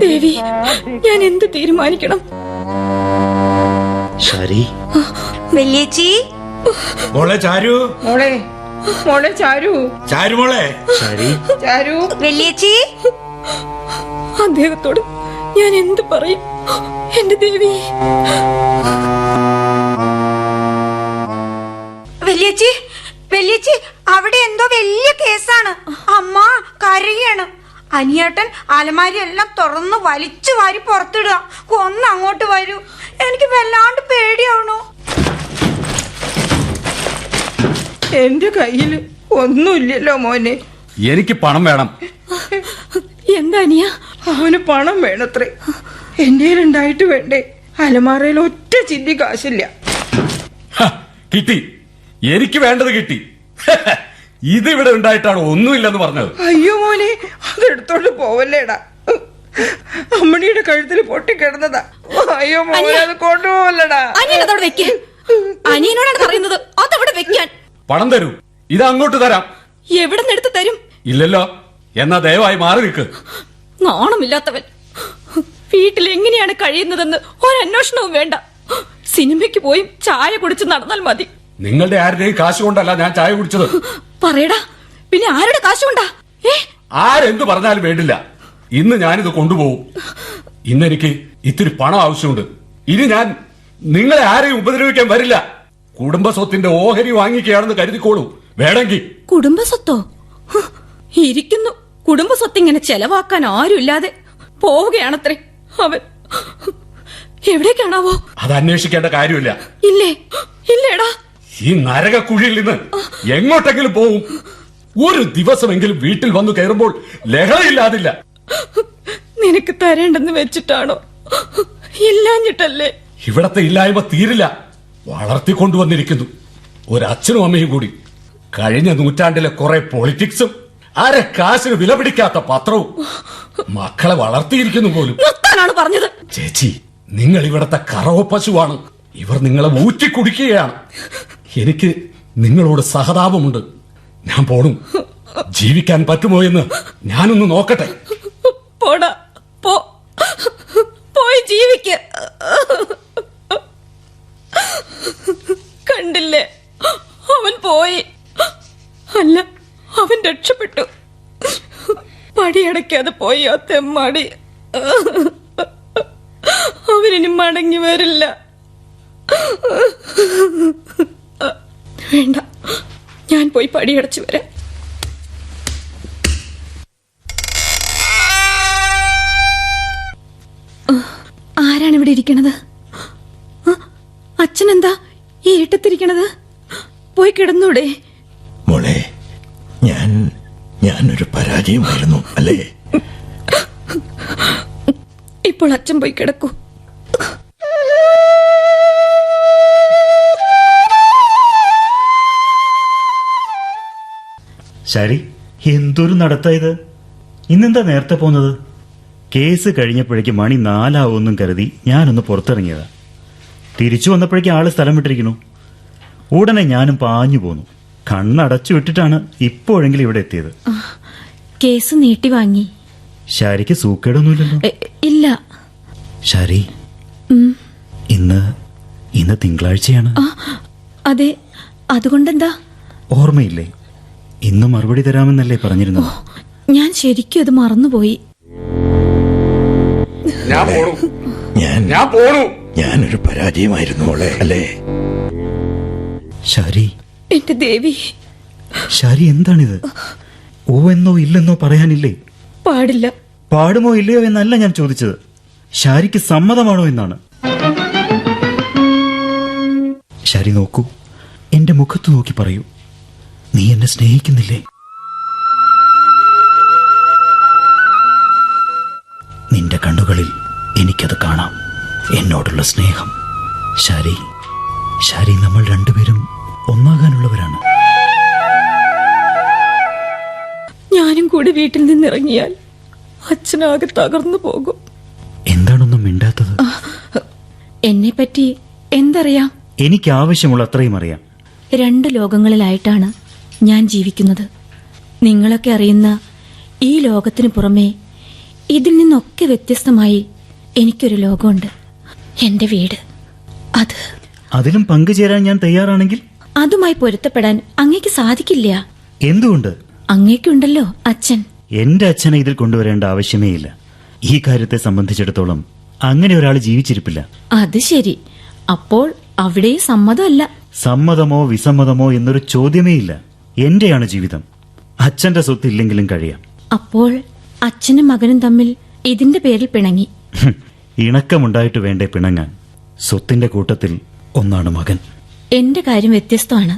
ദേവി, ഞാൻ എന്ത് തീരുമാനിക്കണം? ശരി, വല്യേച്ചി. മോളെ ചാരു, മോളെ മോളെ ചാരു, ചാരു മോളെ, ശരി, ചാരു. വല്യേച്ചി, അദ്ദേഹത്തോട് ഞാൻ എന്ത് പറയും? എന്റെ ദേവി. വല്യേച്ചി, വല്യേച്ചി, അവിടെ എന്തോ വലിയ കേസാണ്. അമ്മ കരയാണ്. അനിയേട്ടൻ അലമാരി എല്ലാം തുറന്ന് വലിച്ചു വാരി പുറത്തിടുക. ഒന്ന് അങ്ങോട്ട് വരൂ, എനിക്ക് വല്ലാണ്ട് പേടിയാവണു. എന്റെ കയ്യിൽ ഒന്നുമില്ലല്ലോ മോനെ. എനിക്ക് പണം വേണം. എന്താ അനിയ? അവന് പണം വേണത്രേ. എന്റെ ഉണ്ടായിട്ട് വേണ്ടേ? അലമാറയിൽ ഒറ്റ ചിന്തി കാശില്ല. കിട്ടി, എനിക്ക് വേണ്ടത് കിട്ടി. ഇത് ഇവിടെ ഉണ്ടായിട്ടാണ് ഒന്നുമില്ലെന്ന് പറഞ്ഞത്. അയ്യോ മോനെ, അതെടുത്തോണ്ട് പോവല്ലേടാ. അമ്മണിയുടെ കഴുത്തിൽ പൊട്ടിക്കിടന്നതാ. അയ്യോ മോനെ, അത് കൊണ്ടുപോവല്ലടാ. അനിയനോട് വെക്ക്. അനിയനോടാണ് പറയുന്നത്, അതവിടെ വെക്കാൻ. പണം തരൂ, ഇത് അങ്ങോട്ട് തരാം. എവിടെ നിന്ന് എടുത്ത് തരും? ഇല്ലല്ലോ, എന്നാ ദയവായി മാറി നിൽക്ക്. നാണമില്ലാത്തവൻ. വീട്ടിൽ എങ്ങനെയാണ് കഴിയുന്നതെന്ന് ഒരന്വേഷണവും വേണ്ട. സിനിമയ്ക്ക് പോയി ചായ കുടിച്ച് നടന്നാൽ മതി. നിങ്ങളുടെ ആരുടെയും കാശ് കൊണ്ടല്ല ഞാൻ ചായ കുടിച്ചത്. പറയടാ, പിന്നെ ആരുടെ കാശ് കൊണ്ടാ? ആരെന്ത് പറഞ്ഞാലും വേണ്ടില്ല, ഇന്ന് ഞാനിത് കൊണ്ടുപോകും. ഇന്നെനിക്ക് ഇത്തിരി പണം ആവശ്യമുണ്ട്. ഇനി ഞാൻ നിങ്ങളെ ആരെയും ഉപദ്രവിക്കാൻ വരില്ല. കുടുംബസ്വത്തിന്റെ ഓഹരി വാങ്ങിക്കുകയാണെന്ന് കരുതിക്കോളൂ. വേണമെങ്കിൽ. കുടുംബസ്വത്തോ? ഇരിക്കുന്നു. കുടുംബസ്വത്ത് ഇങ്ങനെ ചെലവാക്കാൻ ആരുമില്ലാതെ പോവുകയാണത്രേ അവൻ. എവിടേക്കാണാവോ? അത് അന്വേഷിക്കേണ്ട കാര്യമില്ല. ഇല്ലേ? ഇല്ലേടാ. ഈ നരകക്കുഴിയിൽ നിന്ന് എങ്ങോട്ടെങ്കിലും പോവും. ഒരു ദിവസമെങ്കിലും വീട്ടിൽ വന്നു കയറുമ്പോൾ ലഹളയില്ലാതില്ല. നിനക്ക് തരേണ്ടെന്ന് വെച്ചിട്ടാണോ? ഇല്ലാഞ്ഞിട്ടല്ലേ? ഇവിടത്തെ ഇല്ലായ്മ തീരില്ല. വളർത്തിക്കൊണ്ടുവന്നിരിക്കുന്നു ഒരച്ഛനും അമ്മയും കൂടി. കഴിഞ്ഞ നൂറ്റാണ്ടിലെ കുറെ പൊളിറ്റിക്സും അര കാശിന് വില പിടിക്കാത്ത പത്രവും മക്കളെ വളർത്തിയിരിക്കുന്നു പോലും. നിർത്താനാണ് പറഞ്ഞത്. ചേച്ചി, നിങ്ങൾ ഇവിടത്തെ കറവ പശുവാണ്. ഇവർ നിങ്ങളെ ഊറ്റി കുടിക്കുകയാണ്. എനിക്ക് നിങ്ങളോട് സഹതാപമുണ്ട്. ഞാൻ പോണു. ജീവിക്കാൻ പറ്റുമോ എന്ന് ഞാനൊന്ന് നോക്കട്ടെ. പോടാ, പോയി ജീവിക്ക. കണ്ടില്ലേ, അവൻ പോയി. അല്ല, അവൻ രക്ഷപ്പെട്ടു. പടിയടയ്ക്കാതെ പോയി ആ തെമ്മാടി. അവരിനി മടങ്ങി വരില്ല. വേണ്ട, ഞാൻ പോയി പടിയടച്ചു വരാം. ആരാണ് ഇവിടെ ഇരിക്കണത്? അച്ഛനെന്താ ഈ ഇരുട്ടത്തിരിക്കണത്? പോയി കിടന്നൂടെ? മോളെ, ഞാനൊരു പരാജയമായിരുന്നു അല്ലേ? ഇപ്പോൾ അച്ഛൻ പോയി കിടക്കൂ. ശരി, എന്തൊരു നടത്തായത്. ഇന്നെന്താ നേരത്തെ പോന്നത്? കേസ് കഴിഞ്ഞപ്പോഴേക്ക് മണി 4 കരുതി ഞാനൊന്ന് പുറത്തിറങ്ങിയതാ. തിരിച്ചു വന്നപ്പോഴേക്കും ആള് സ്ഥലം വിട്ടിരിക്കുന്നു. ഉടനെ ഞാനും പാഞ്ഞു പോന്നു. കണ്ണടച്ചു വിട്ടിട്ടാണ് ഇപ്പോഴെങ്കിലും ഇവിടെ എത്തിയത്. കേസ് നീട്ടി വാങ്ങി. ശാരിക്ക് സൂക്കേടൊന്നുമില്ലല്ലോ? ഇല്ല. ശാരി, ഇന്ന് തിങ്കളാഴ്ചയാണ്. അതെ, അതുകൊണ്ടെന്താ? ഓർമ്മയില്ലേ? ഇന്ന് മറുപടി തരാമെന്നല്ലേ പറഞ്ഞിരുന്നത്? ഞാൻ ശരിക്കും അത് മറന്നുപോയി. ഞാൻ പോണു. ഞാൻ പോണു. ഞാനൊരു പരാജയമായിരുന്നു മോളെ, അല്ലേ? ശാരി, എന്റെ ദേവി, ശാരി എന്താണിത്? ഓ എന്നോ ഇല്ലെന്നോ പറയാനില്ലേ? പാടില്ല. പാടുമോ ഇല്ലയോ എന്നല്ല ഞാൻ ചോദിച്ചത്, ശാരിക്ക് സമ്മതമാണോ എന്നാണ്. ശാരി നോക്കൂ, എന്റെ മുഖത്ത് നോക്കി പറയൂ, നീ എന്നെ സ്നേഹിക്കുന്നില്ലേ? നിന്റെ കണ്ണുകളിൽ എനിക്കത് കാണാം, എന്നോടുള്ള സ്നേഹം. ശാരി, ശാരി, നമ്മൾ രണ്ടുപേരും ഒന്നാകാനുള്ളവരാണ്. ഞാനും കൂടി വീട്ടിൽ നിന്നിറങ്ങിയാൽ അച്ഛനാകെ തകർന്നു പോകും. എന്താണൊന്നും മിണ്ടാത്തത്? എന്നെ പറ്റി എന്തറിയാം? എനിക്ക് ആവശ്യമുള്ള അത്രയും അറിയാം. 2 ലോകങ്ങളിലായിട്ടാണ് ഞാൻ ജീവിക്കുന്നത്. നിങ്ങളൊക്കെ അറിയുന്ന ഈ ലോകത്തിന് പുറമെ ഇതിൽ നിന്നൊക്കെ വ്യത്യസ്തമായി എനിക്കൊരു ലോകമുണ്ട്, എന്റെ വീട്. അതിലും പങ്കുചേരാൻ ഞാൻ തയ്യാറാണെങ്കിൽ? അതുമായി പൊരുത്തപ്പെടാൻ അങ്ങേക്ക് സാധിക്കില്ല. എന്തുകൊണ്ട്? അങ്ങേക്കുണ്ടല്ലോ അച്ഛൻ. എന്റെ അച്ഛനെ ഇതിൽ കൊണ്ടുവരേണ്ട ആവശ്യമേ ഇല്ല. ഈ കാര്യത്തെ സംബന്ധിച്ചിടത്തോളം അങ്ങനെ ഒരാൾ ജീവിച്ചിരിപ്പില്ല. അത് ശരി. അപ്പോൾ അവിടെ സമ്മതമല്ല. സമ്മതമോ വിസമ്മതമോ എന്നൊരു ചോദ്യമേ ഇല്ല. എന്റെയാണ് ജീവിതം. അച്ഛന്റെ സ്വത്ത് ഇല്ലെങ്കിലും കഴിയാം. അപ്പോൾ അച്ഛനും മകനും തമ്മിൽ ഇതിന്റെ പേരിൽ പിണങ്ങി? ഇണക്കമുണ്ടായിട്ട് വേണ്ടേ പിണങ്ങാൻ? സ്വത്തിന്റെ കൂട്ടത്തിൽ ഒന്നാണ് മകൻ. എന്റെ കാര്യം വ്യത്യസ്തമാണ്.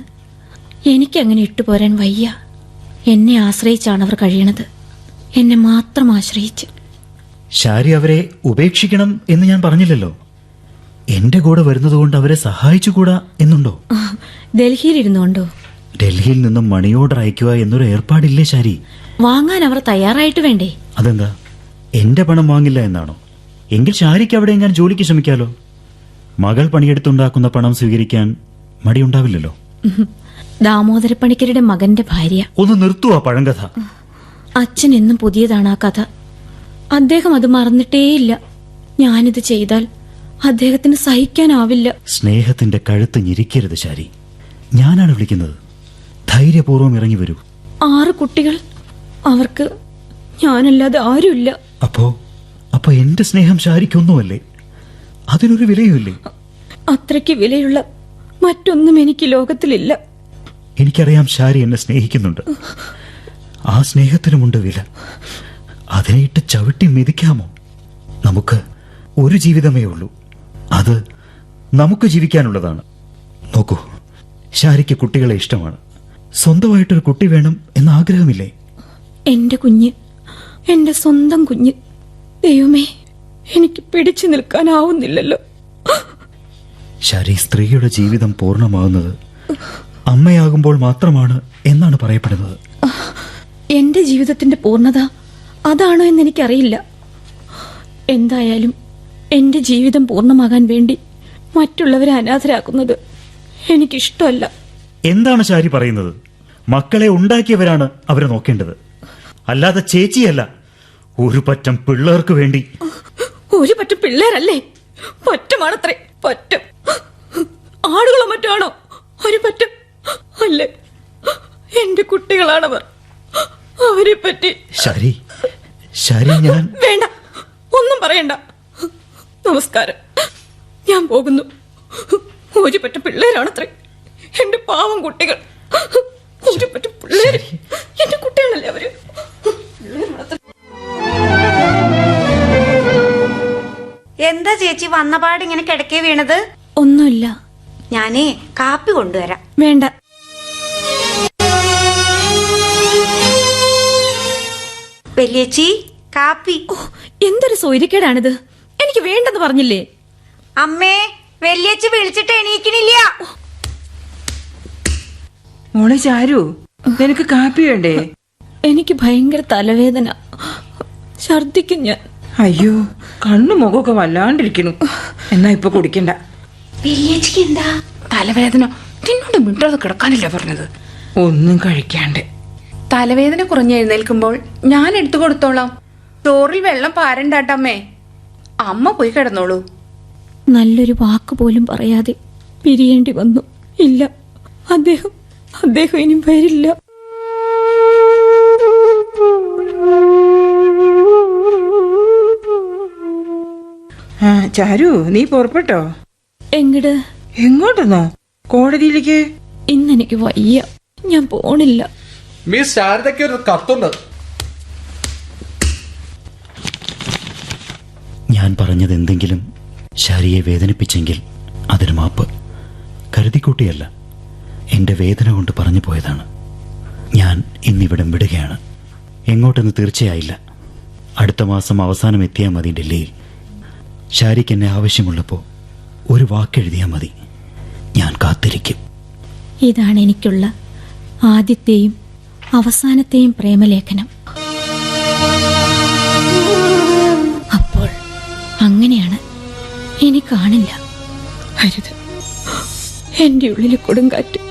എനിക്കങ്ങനെ ഇട്ടുപോരാൻ വയ്യ. എന്നെ ആശ്രയിച്ചാണ് അവർ കഴിയണത്, എന്നെ മാത്രം ആശ്രയിച്ച്. ശാരി, അവരെ ഉപേക്ഷിക്കണം എന്ന് ഞാൻ പറഞ്ഞില്ലല്ലോ. എന്റെ കൂടെ വരുന്നതുകൊണ്ട് അവരെ സഹായിച്ചുകൂടാ എന്നുണ്ടോ? ഡൽഹിയിലിരുന്നുകൊണ്ടോ? ഡൽഹിയിൽ നിന്നും മണി ഓർഡർ അയക്കുക എന്നൊരു ഏർപ്പാടില്ലേ ശാരി? വാങ്ങാൻ അവർ തയ്യാറായിട്ട് വേണ്ടേ? അതെന്താ, എന്റെ പണം വാങ്ങില്ല എന്നാണോ? എങ്കിൽ ശാരിക്ക് അവിടെ എങ്ങനെ ജോലിക്ക് ശ്രമിക്കാലോ. മകൾ പണിയെടുത്തുണ്ടാക്കുന്ന പണം സ്വീകരിക്കാൻ മടിയുണ്ടാവില്ലല്ലോ. ദാമോദരപ്പണിക്കരുടെ മകന്റെ ഭാര്യ. ഒന്ന് നിർത്തുവാ പഴങ്കഥ. അച്ഛൻ എന്നും പുതിയതാണ് ആ കഥ. അദ്ദേഹം അത് മറന്നിട്ടേയില്ല. ഞാനിത് ചെയ്താൽ അദ്ദേഹത്തിന് സഹിക്കാനാവില്ല. സ്നേഹത്തിന്റെ കഴുത്ത് ഞെരിക്കരുത് ശാരി. ഞാനാണ് വിളിക്കുന്നത്. ധൈര്യപൂർവ്വം ഇറങ്ങി വരൂ. 6 കുട്ടികൾ, അവർക്ക് ഞാനല്ലാതെ ആരുമില്ല. അപ്പോ എന്റെ സ്നേഹം ശാരിക്കൊന്നുമല്ലേ? അതിനൊരു വിലയുമില്ലേ? അത്രയ്ക്ക് വിലയുള്ള മറ്റൊന്നും എനിക്ക് ലോകത്തിലില്ല. എനിക്കറിയാം ശാരി എന്നെ സ്നേഹിക്കുന്നുണ്ട്. ആ സ്നേഹത്തിനുമുണ്ട് വില. അതിനെ ഇട്ട് ചവിട്ടി മെതിക്കാമോ? നമുക്ക് ഒരു ജീവിതമേ ഉള്ളൂ. അത് നമുക്ക് ജീവിക്കാനുള്ളതാണ്. നോക്കൂ, ശാരിക്ക് കുട്ടികളെ ഇഷ്ടമാണ്. സ്വന്തമായിട്ടൊരു കുട്ടി വേണം എന്ന ആഗ്രഹമില്ലേ? എന്റെ കുഞ്ഞ്, എന്റെ സ്വന്തം കുഞ്ഞ്. ദൈവമേ, എനിക്ക് പിടിച്ചു നിൽക്കാനാവുന്നില്ലല്ലോ. ശാരി, സ്ത്രീയുടെ ജീവിതം പൂർണ്ണമാകുന്നത് അമ്മയാകുമ്പോൾ മാത്രമാണ് എന്നാണ് പറയപ്പെടുന്നത്. എന്റെ ജീവിതത്തിന്റെ പൂർണ്ണത അതാണോ എന്ന് എനിക്കറിയില്ല. എന്തായാലും എന്റെ ജീവിതം പൂർണ്ണമാകാൻ വേണ്ടി മറ്റുള്ളവരെ അനാഥരാക്കുന്നത് എനിക്കിഷ്ടമല്ല. എന്താണ് ശാരി പറയുന്നത്? മക്കളെ ഉണ്ടാക്കിയവരാണ് അവരെ നോക്കേണ്ടത്, അല്ലാതെ ചേച്ചിയല്ല. ഒരു പറ്റം പിള്ളേർക്ക് വേണ്ടി. ഒരു പറ്റം പിള്ളേരല്ലേ, പറ്റമാണത്രേ, പറ്റം. ആടുകളോ മറ്റാണോ ഒരു പറ്റം? അല്ലേ, എന്റെ കുട്ടികളാണവർ. അവരെ പറ്റി ശാരി, ഞാൻ വേണ്ട, ഒന്നും പറയണ്ട. നമസ്കാരം, ഞാൻ പോകുന്നു. ഒരു പറ്റ പിള്ളേരാണത്രേ എന്റെ പാവം കുട്ടികൾ. ഒരു പറ്റ പിള്ളേര്, എന്റെ കുട്ടികളല്ലേ അവര്. എന്താ ചേച്ചി വന്നപാട് ഇങ്ങനെ കിടക്കേ വീണത്? ഒന്നുമില്ല. ഞാനേ കാപ്പി കൊണ്ടുവരാം. വേണ്ട. വലിയേച്ചി, കാപ്പി. എന്തൊരു സൗര്യക്കേടാണിത്. എനിക്ക് വേണ്ടെന്ന് പറഞ്ഞില്ലേ? അമ്മേ, വലിയേച്ചി വിളിച്ചിട്ട് എണീക്കണില്ല. മോളെ ചാരു, നിനക്ക് കാപ്പി വേണ്ടേ? എനിക്ക് ഭയങ്കര തലവേദന, ഛർദിക്കും ഞാൻ. അയ്യോ, കണ്ണു മുഖമൊക്കെ വല്ലാണ്ടിരിക്കണു. എന്നാ ഇപ്പൊ കുടിക്കണ്ട. വലിയേച്ചിക്ക് എന്താ തലവേദന? നിന്നോട് മിണ്ടാതെ കിടക്കാനില്ല പറഞ്ഞത്. ഒന്നും കഴിക്കാണ്ട് തലവേദന കുറഞ്ഞ് എഴുന്നേൽക്കുമ്പോൾ ഞാൻ എടുത്തു കൊടുത്തോളാം. ചോറിൽ വെള്ളം പാരണ്ടാട്ടമ്മേ. അമ്മ പോയി കിടന്നോളൂ. നല്ലൊരു വാക്ക് പോലും പറയാതെ പിരിയേണ്ടി വന്നു. ഇല്ല, അദ്ദേഹം ഇനി വരില്ല. ചാരു, നീ പുറപ്പെട്ടോ? എങ്ങട്? എങ്ങോട്ടെന്നോ? കോടതിയിലേക്ക്. ഇന്നെനിക്ക് വയ്യ, ഞാൻ പോണില്ല. മിസ് ശാരദയ്ക്ക് ഒരു കത്തുണ്ട്. ഞാൻ പറഞ്ഞത് എന്തെങ്കിലും ശാരിയെ വേദനിപ്പിച്ചെങ്കിൽ അതിന് മാപ്പ്. കരുതിക്കൂട്ടിയല്ല, എന്റെ വേദന കൊണ്ട് പറഞ്ഞു പോയതാണ്. ഞാൻ ഇന്നിവിടം വിടുകയാണ്. എങ്ങോട്ടെന്ന് തീർച്ചയായില്ല. അടുത്ത മാസം അവസാനം എത്തിയാൽ മതി ഡൽഹിയിൽ. ശാരിക്ക് എന്നെ ആവശ്യമുള്ളപ്പോൾ ഒരു വാക്കെഴുതിയാൽ മതി. ഞാൻ കാത്തിരിക്കും. ഇതാണ് എനിക്കുള്ള ആദ്യത്തെയും അവസാനത്തെയും പ്രേമലേഖനം. അപ്പോൾ അങ്ങനെയാണ്. ഇനി കാണില്ല. അരുത്, എന്റെ ഉള്ളിലെ കൊടുങ്കാറ്റ്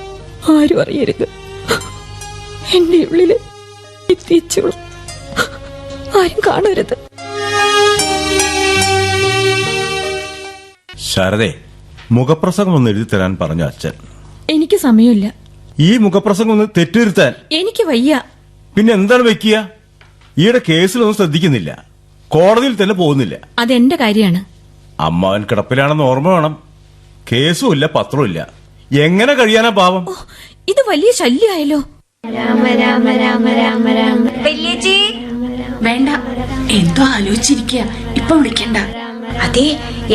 ആരും അറിയരുത്. എന്റെ ഉള്ളില് തീച്ചുളം ആരും കാണരുത്. ശാരദേ, മുഖപ്രസംഗം ഒന്ന് എഴുതി തരാൻ പറഞ്ഞു അച്ഛൻ. എനിക്ക് സമയമില്ല. ഈ മുഖപ്രസംഗം ഒന്ന് തെറ്റിരുത്താൻ എനിക്ക് വയ്യ. പിന്നെ എന്താണ് വെക്കുക? ഈയുടെ കേസിലൊന്നും ശ്രദ്ധിക്കുന്നില്ല, കോടതിയിൽ തന്നെ പോകുന്നില്ല. അതെന്റെ കാര്യമാണ്. അമ്മാവൻ കിടപ്പിലാണെന്ന് ഓർമ്മ വേണം. കേസും ഇല്ല, പത്രവും ഇല്ല. എങ്ങനെ കഴിയാനാ പാവം? ഇത് വലിയ ശല്യമായല്ലോ. രാമ രാമ രാമ രാമ രാമ. വല്യേച്ചി, വേണ്ട, എന്തോ ആലോചിച്ചിരിക്കുക. ഇപ്പൊ വിളിക്കണ്ട. അതെ,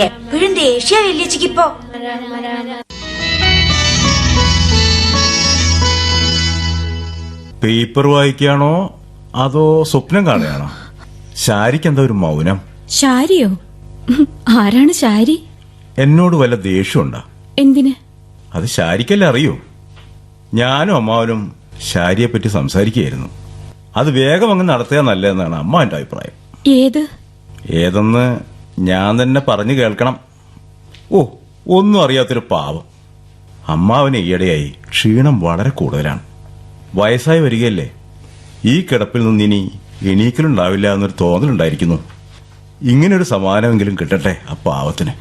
എപ്പോഴും ദേഷ്യ വല്യേച്ചിക്കിപ്പോ. പേപ്പർ വായിക്കാണോ അതോ സ്വപ്നം കാണുകയാണോ? ശാരിക്ക് എന്താ ഒരു മൗനം? ശാരിയോ? ആരാണ് ശാരി? എന്നോട് വല്ല ദേഷ്യമുണ്ടാ? എന്തിന്? അത് ശാരിക്കല്ലേ അറിയൂ. ഞാനും അമ്മാവനും ശാരിയെ പറ്റി സംസാരിക്കുകയായിരുന്നു. അത് വേഗം അങ്ങ് നടത്തുക നല്ലതെന്നാണ് അമ്മാവന്റെ അഭിപ്രായം. ഏതെന്ന് ഞാൻ തന്നെ പറഞ്ഞു കേൾക്കണം. ഓ, ഒന്നും അറിയാത്തൊരു പാവം. അമ്മാവന് ഈയിടെയായി ക്ഷീണം വളരെ കൂടുതലാണ്. വയസ്സായി വരികയല്ലേ. ഈ കിടപ്പിൽ നിന്ന് ഇനി എണീക്കലുണ്ടാവില്ല എന്നൊരു തോന്നലുണ്ടായിരിക്കുന്നു. ഇങ്ങനൊരു സമാനമെങ്കിലും കിട്ടട്ടെ ആ പാവത്തിന്.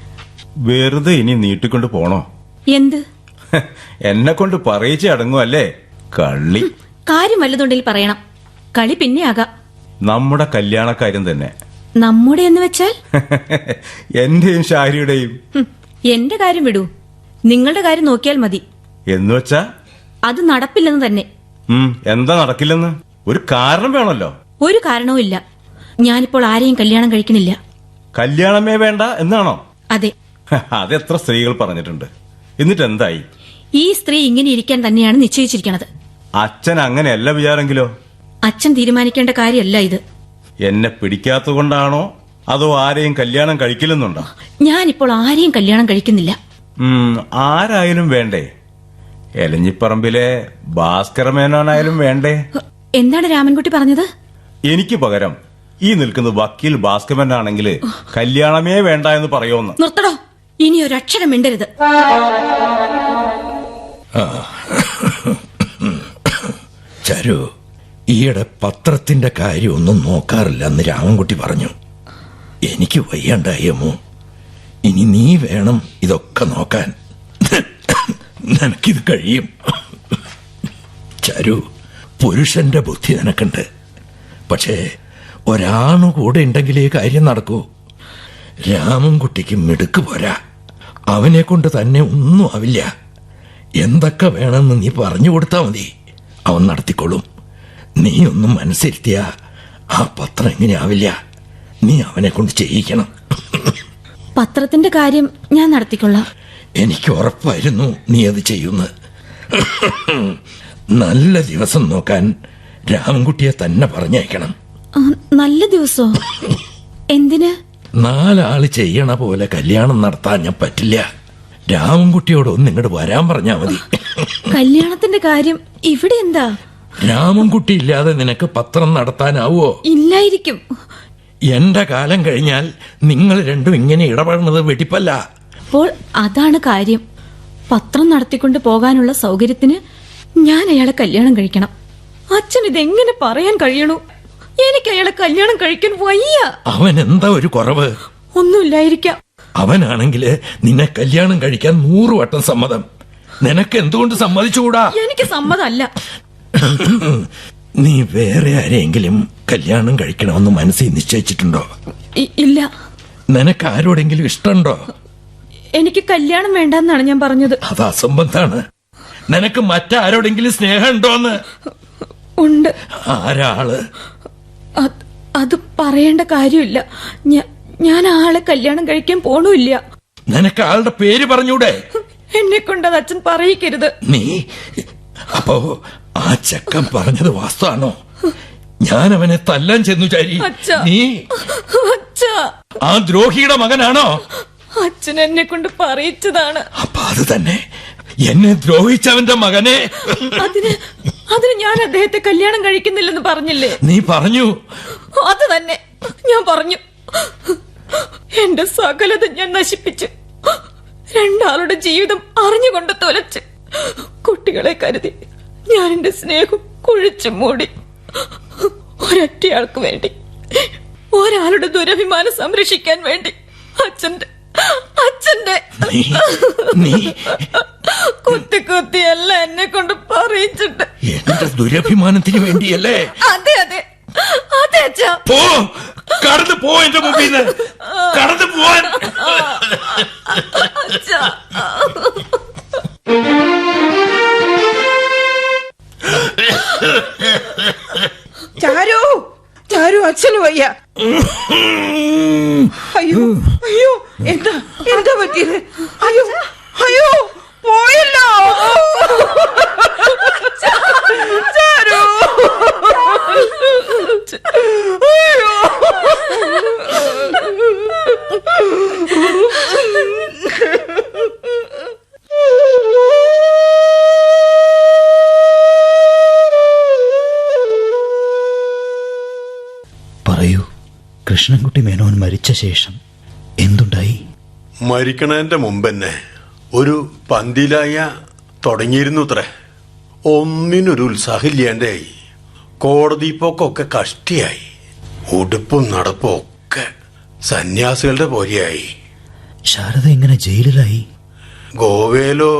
വെറുതെ ഇനി നീട്ടിക്കൊണ്ട് പോണോ? എന്ത്? എന്നെ കൊണ്ട് പറയിച്ച് അടങ്ങുമല്ലേ കള്ളി. കാര്യം വല്ലതുണ്ടെങ്കിൽ പറയണം. കളി പിന്നെ ആകാം. നമ്മുടെ കല്യാണക്കാര്യം തന്നെ. നമ്മുടെ എന്ന് വെച്ചാൽ? എന്റെയും ശാരിയുടെയും. എന്റെ കാര്യം വിടൂ, നിങ്ങളുടെ കാര്യം നോക്കിയാൽ മതി. എന്ന് വെച്ചാ? അത് നടപ്പില്ലെന്ന് തന്നെ. എന്താ നടക്കില്ലെന്ന്? ഒരു കാരണം വേണമല്ലോ. ഒരു കാരണവും ഇല്ല. ഞാനിപ്പോൾ ആരെയും കല്യാണം കഴിക്കണില്ല. കല്യാണമേ വേണ്ട എന്നാണോ? അതെ. അതെത്ര സ്ത്രീകൾ പറഞ്ഞിട്ടുണ്ട്. എന്നിട്ട് എന്തായി? ഈ സ്ത്രീ ഇങ്ങനെ ഇരിക്കാൻ തന്നെയാണ് നിശ്ചയിച്ചിരിക്കുന്നത്. അച്ഛൻ അങ്ങനെയല്ല വിചാരെങ്കിലോ? അച്ഛൻ തീരുമാനിക്കേണ്ട കാര്യമല്ല ഇത്. എന്നെ പിടിക്കാത്തതുകൊണ്ടാണോ അതോ ആരെയും കല്യാണം കഴിക്കില്ലെന്നുണ്ടോ? ഞാനിപ്പോൾ ആരെയും കല്യാണം കഴിക്കുന്നില്ല. ആരായാലും വേണ്ടേ? എലഞ്ഞിപ്പറമ്പിലെ ഭാസ്കരമേനോനായാലും വേണ്ടേ? എന്താണ് രാമൻകുട്ടി പറഞ്ഞത്? എനിക്ക് പകരം ഈ നിൽക്കുന്ന വക്കീൽ ഭാസ്കരനാണെങ്കിൽ കല്യാണമേ വേണ്ട എന്ന് പറയുമെന്ന്. നിർത്തടോ, ഇനി ഒരു അക്ഷരം മിണ്ടരുത്. ചരു, ഈയിടെ പത്രത്തിന്റെ കാര്യമൊന്നും നോക്കാറില്ല എന്ന് രാമൻകുട്ടി പറഞ്ഞു. എനിക്ക് വയ്യണ്ടായമോ. ഇനി നീ വേണം ഇതൊക്കെ നോക്കാൻ. നിനക്കിത് കഴിയും. ചരു, പുരുഷന്റെ ബുദ്ധി നിനക്കുണ്ട്. പക്ഷേ ഒരാണു കൂടെ ഉണ്ടെങ്കിലേ കാര്യം നടക്കൂ. രാമൻകുട്ടിക്ക് മിടുക്ക് പോരാ. അവനെ കൊണ്ട് തന്നെ ഒന്നും ആവില്ല. എന്തൊക്കെ വേണമെന്ന് നീ പറഞ്ഞു കൊടുത്താൽ മതി, അവൻ നടത്തിക്കൊള്ളും. നീ ഒന്നും മനസ്സിരുത്തിയ ആ പത്രം എങ്ങനെയാവില്ല. നീ അവനെ കൊണ്ട് ചെയ്യിക്കണം. പത്രത്തിന്റെ കാര്യം ഞാൻ നടത്തിക്കൊള്ളാം. എനിക്ക് ഉറപ്പായിരുന്നു നീ അത് ചെയ്യുന്നു. നല്ല ദിവസം നോക്കാൻ രാമൻകുട്ടിയെ തന്നെ പറഞ്ഞയക്കണം. നല്ല ദിവസോ? എന്തിന്? 4 ആള് ചെയ്യണ പോലെ കല്യാണം നടത്താൻ ഞാൻ പറ്റില്ല. രാമൻകുട്ടിയോടൊന്ന് ഇങ്ങോട്ട് വരാൻ പറഞ്ഞാ മതി. കല്യാണത്തിന്റെ കാര്യം ഇവിടെ എന്താ? രാമൻകുട്ടി ഇല്ലാതെ നിനക്ക് പത്രം നടത്താനാവോ? ഇല്ലായിരിക്കും. എന്റെ കാലം കഴിഞ്ഞാൽ നിങ്ങൾ രണ്ടും ഇങ്ങനെ ഇടപെടുന്നത് വെടിപ്പല്ല. അപ്പോൾ അതാണ് കാര്യം. പത്രം നടത്തിക്കൊണ്ട് പോകാനുള്ള സൗകര്യത്തിന് ഞാൻ അയാളെ കല്യാണം കഴിക്കണം. അച്ഛൻ ഇതെങ്ങനെ പറയാൻ കഴിയണു? എനിക്ക് അയാളെ കല്യാണം കഴിക്കാൻ വയ്യ. അവൻ എന്താ ഒരു കുറവ്? ഒന്നുമില്ലായിരിക്കാം. അവനാണെങ്കില് നിന്നെ കല്യാണം കഴിക്കാൻ 100 വട്ടം സമ്മതം. നിനക്ക് എന്തുകൊണ്ട് സമ്മതിച്ചുകൂടാ? എനിക്ക് സമ്മതമല്ല. നീ വേറെ ആരെയെങ്കിലും കല്യാണം കഴിക്കണമെന്ന് മനസ്സിൽ നിശ്ചയിച്ചിട്ടുണ്ടോ? ഇല്ല. നിനക്ക് ആരോടെങ്കിലും ഇഷ്ടമുണ്ടോ? എനിക്ക് കല്യാണം വേണ്ടെന്നാണ് ഞാൻ പറഞ്ഞത്. അത് അസംബന്ധാണ്. നിനക്ക് മറ്റാരോടെങ്കിലും സ്നേഹമുണ്ടോന്ന്? ഉണ്ട്. ആരാള്? അത് പറയേണ്ട കാര്യമില്ല. ഞാൻ ആളെ കല്യാണം കഴിക്കാൻ പോണില്ല. നിനക്ക് ആളുടെ പേര് പറഞ്ഞൂടെ? എന്നെ കൊണ്ട് അത് അച്ഛൻ പറയിക്കരുത്. നീ അപ്പോ ആ ചെക്കൻ പറഞ്ഞത് വാസ്തവാണോ? ഞാൻ അവനെ തല്ലാൻ ചെന്നു ചാരി. നീ ആ ദ്രോഹിയുടെ മകനാണോ? അച്ഛൻ എന്നെ കൊണ്ട് പറയിച്ചതാണ്. അപ്പൊ അത് തന്നെ എന്നെ ദ്രോഹിച്ചവന്റെ മകനെ. അതിന് ഞാൻ അദ്ദേഹത്തെ കല്യാണം കഴിക്കുന്നില്ലെന്ന് പറഞ്ഞില്ലേ? നീ പറഞ്ഞു. അത് തന്നെ ഞാൻ പറഞ്ഞു. എന്റെ സകലതും ഞാൻ നശിപ്പിച്ചു. രണ്ടാളുടെ ജീവിതം അറിഞ്ഞുകൊണ്ട് തൊലച്ച്. കുട്ടികളെ കരുതി ഞാൻ എന്റെ സ്നേഹം കുഴിച്ചു മൂടി. ഒരൊറ്റയാൾക്ക് വേണ്ടി, ഒരാളുടെ ദുരഭിമാനം സംരക്ഷിക്കാൻ വേണ്ടി അച്ഛന്റെ കുത്തി കുത്തിയല്ല എന്നെ കൊണ്ട് പറയിച്ചിട്ട്. എന്റെ ദുരഭിമാനത്തിന് വേണ്ടിയല്ലേ? അതെ അതെ അതെ അച്ഛാ. പോ, കടന്നു പോ, എന്റെ മുമ്പിൽ നിന്ന് കടന്നു പോവാൻ. ചാരു, ചാരു, അച്ഛന് വയ്യ. അയ്യോ അയ്യോ, എന്താ എന്താ പറ്റിയത്? അയ്യോ അയ്യോ, പോയല്ലോ ചാരു. അയ്യോ, പറയൂ, കൃഷ്ണൻകുട്ടി മേനോൻ മരിച്ച ശേഷം എന്തുണ്ടായി? മരിക്കണതിന്റെ മുമ്പെന്നെ ഒരു പന്തിലായ തുടങ്ങിയിരുന്നു അത്രേ. ഒന്നിനൊരു ഉത്സാഹമില്ലാണ്ടായി. കോടതി പോക്കൊക്കെ കഷ്ടിയായി. ഉടുപ്പും നടപ്പും ഒക്കെ സന്യാസികളുടെ പോലെയായി. ശാരദ എങ്ങനെ ജയിലിലായി? ഗോവയിലോ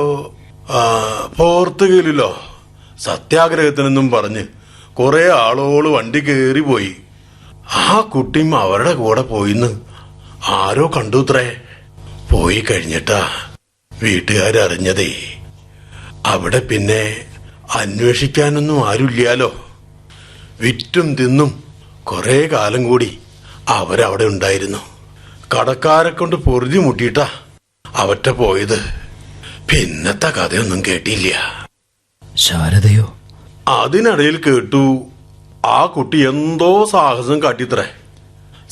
പോർത്തുഗലിലോ സത്യാഗ്രഹത്തിനെന്നും പറഞ്ഞ് കുറെ ആളുകൾ വണ്ടി കയറി പോയി. ആ കുട്ടിയും അവരുടെ കൂടെ പോയിന്ന് ആരോ കണ്ടുത്രേ. പോയി കഴിഞ്ഞിട്ടാ വീട്ടുകാരറിഞ്ഞതേ. അവിടെ പിന്നെ അന്വേഷിക്കാനൊന്നും ആരുമില്ലാലോ. വിറ്റും തിന്നും കുറെ കാലം കൂടി അവരവിടെ ഉണ്ടായിരുന്നു. കടക്കാരെ കൊണ്ട് പൊറുതി മുട്ടിയിട്ടാ അവറ്റ പോയത്. പിന്നത്തെ കഥയൊന്നും കേട്ടില്ല. ശാരദയോ? അതിനിടയിൽ കേട്ടു ആ കുട്ടി എന്തോ സാഹസം കാട്ടിത്രേ.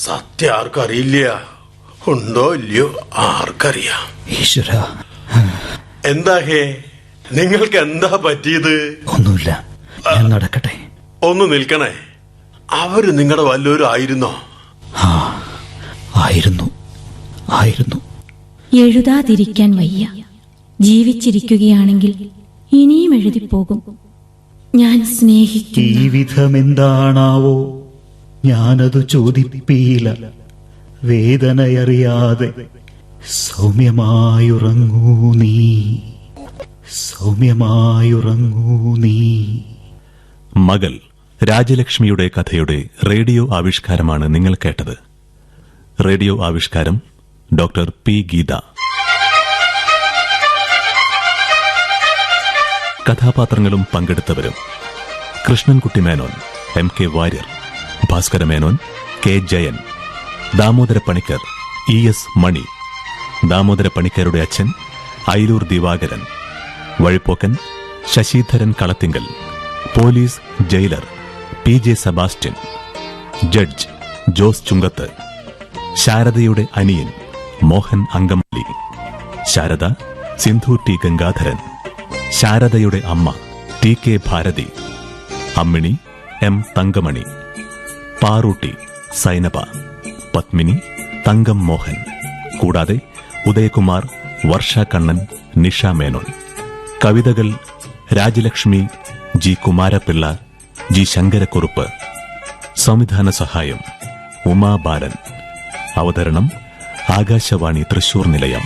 സത്യം ആർക്കറിയില്ല. ഉണ്ടോ ഇല്ലയോ ആർക്കറിയാം. ഈശ്വര, എന്താ ഹേ, നിങ്ങൾക്ക് എന്താ പറ്റിയത്? ഒന്നുമില്ല, ഞാൻ നടക്കട്ടെ. ഒന്ന് നിൽക്കണേ. അവര് നിങ്ങളുടെ വല്ലവരും ആയിരുന്നോ? ആയിരുന്നു ആയിരുന്നു. എഴുതാതിരിക്കാൻ വയ്യ. ജീവിച്ചിരിക്കുകയാണെങ്കിൽ ഇനിയും എഴുതിപ്പോകും. ഞാൻ സ്നേഹിക്കും. ഈ വിധമെന്താണാവോ ഞാനതു ചോദിപ്പീല. വേദനയറിയാതെ സൗമ്യമായുറങ്ങൂ നീ, സൗമ്യമായുറങ്ങൂ നീ. മകൾ രാജലക്ഷ്മിയുടെ കഥയുടെ റേഡിയോ ആവിഷ്കാരമാണ് നിങ്ങൾ കേട്ടത്. റേഡിയോ ആവിഷ്കാരം ഡോക്ടർ പി ഗീത. കഥാപാത്രങ്ങളും പങ്കെടുത്തവരും: Krishnankutty Menon, M K Warrier, Bhaskara Menon, K Jayan, Damodara Panicker, E S Mani, Damodara പണിക്കരുടെ അച്ഛൻ അയിലൂർ ദിവാകരൻ, വഴിപ്പോക്കൻ Sasidharan Kalathingal, police jailer P J Sebastian, judge Jose Chunkath, ശാരദയുടെ അനിയൻ മോഹൻ അങ്കമാലി, ശാരദ സിന്ധു ടി ഗംഗാധരൻ, ശാരദയുടെ അമ്മ T K Bharathi, Ammini M Thankamani, Parootty Zainaba, Padmini Thankam Mohan, കൂടാതെ ഉദയകുമാർ, വർഷ കണ്ണൻ, നിഷ മേനോൻ. കവിതകൾ രാജലക്ഷ്മി ജി കുമാരപിള്ള, ജി ശങ്കരക്കുറുപ്പ്. സംവിധാന സഹായം ഉമാ ബാലൻ. അവതരണം ആകാശവാണി തൃശൂർ നിലയം.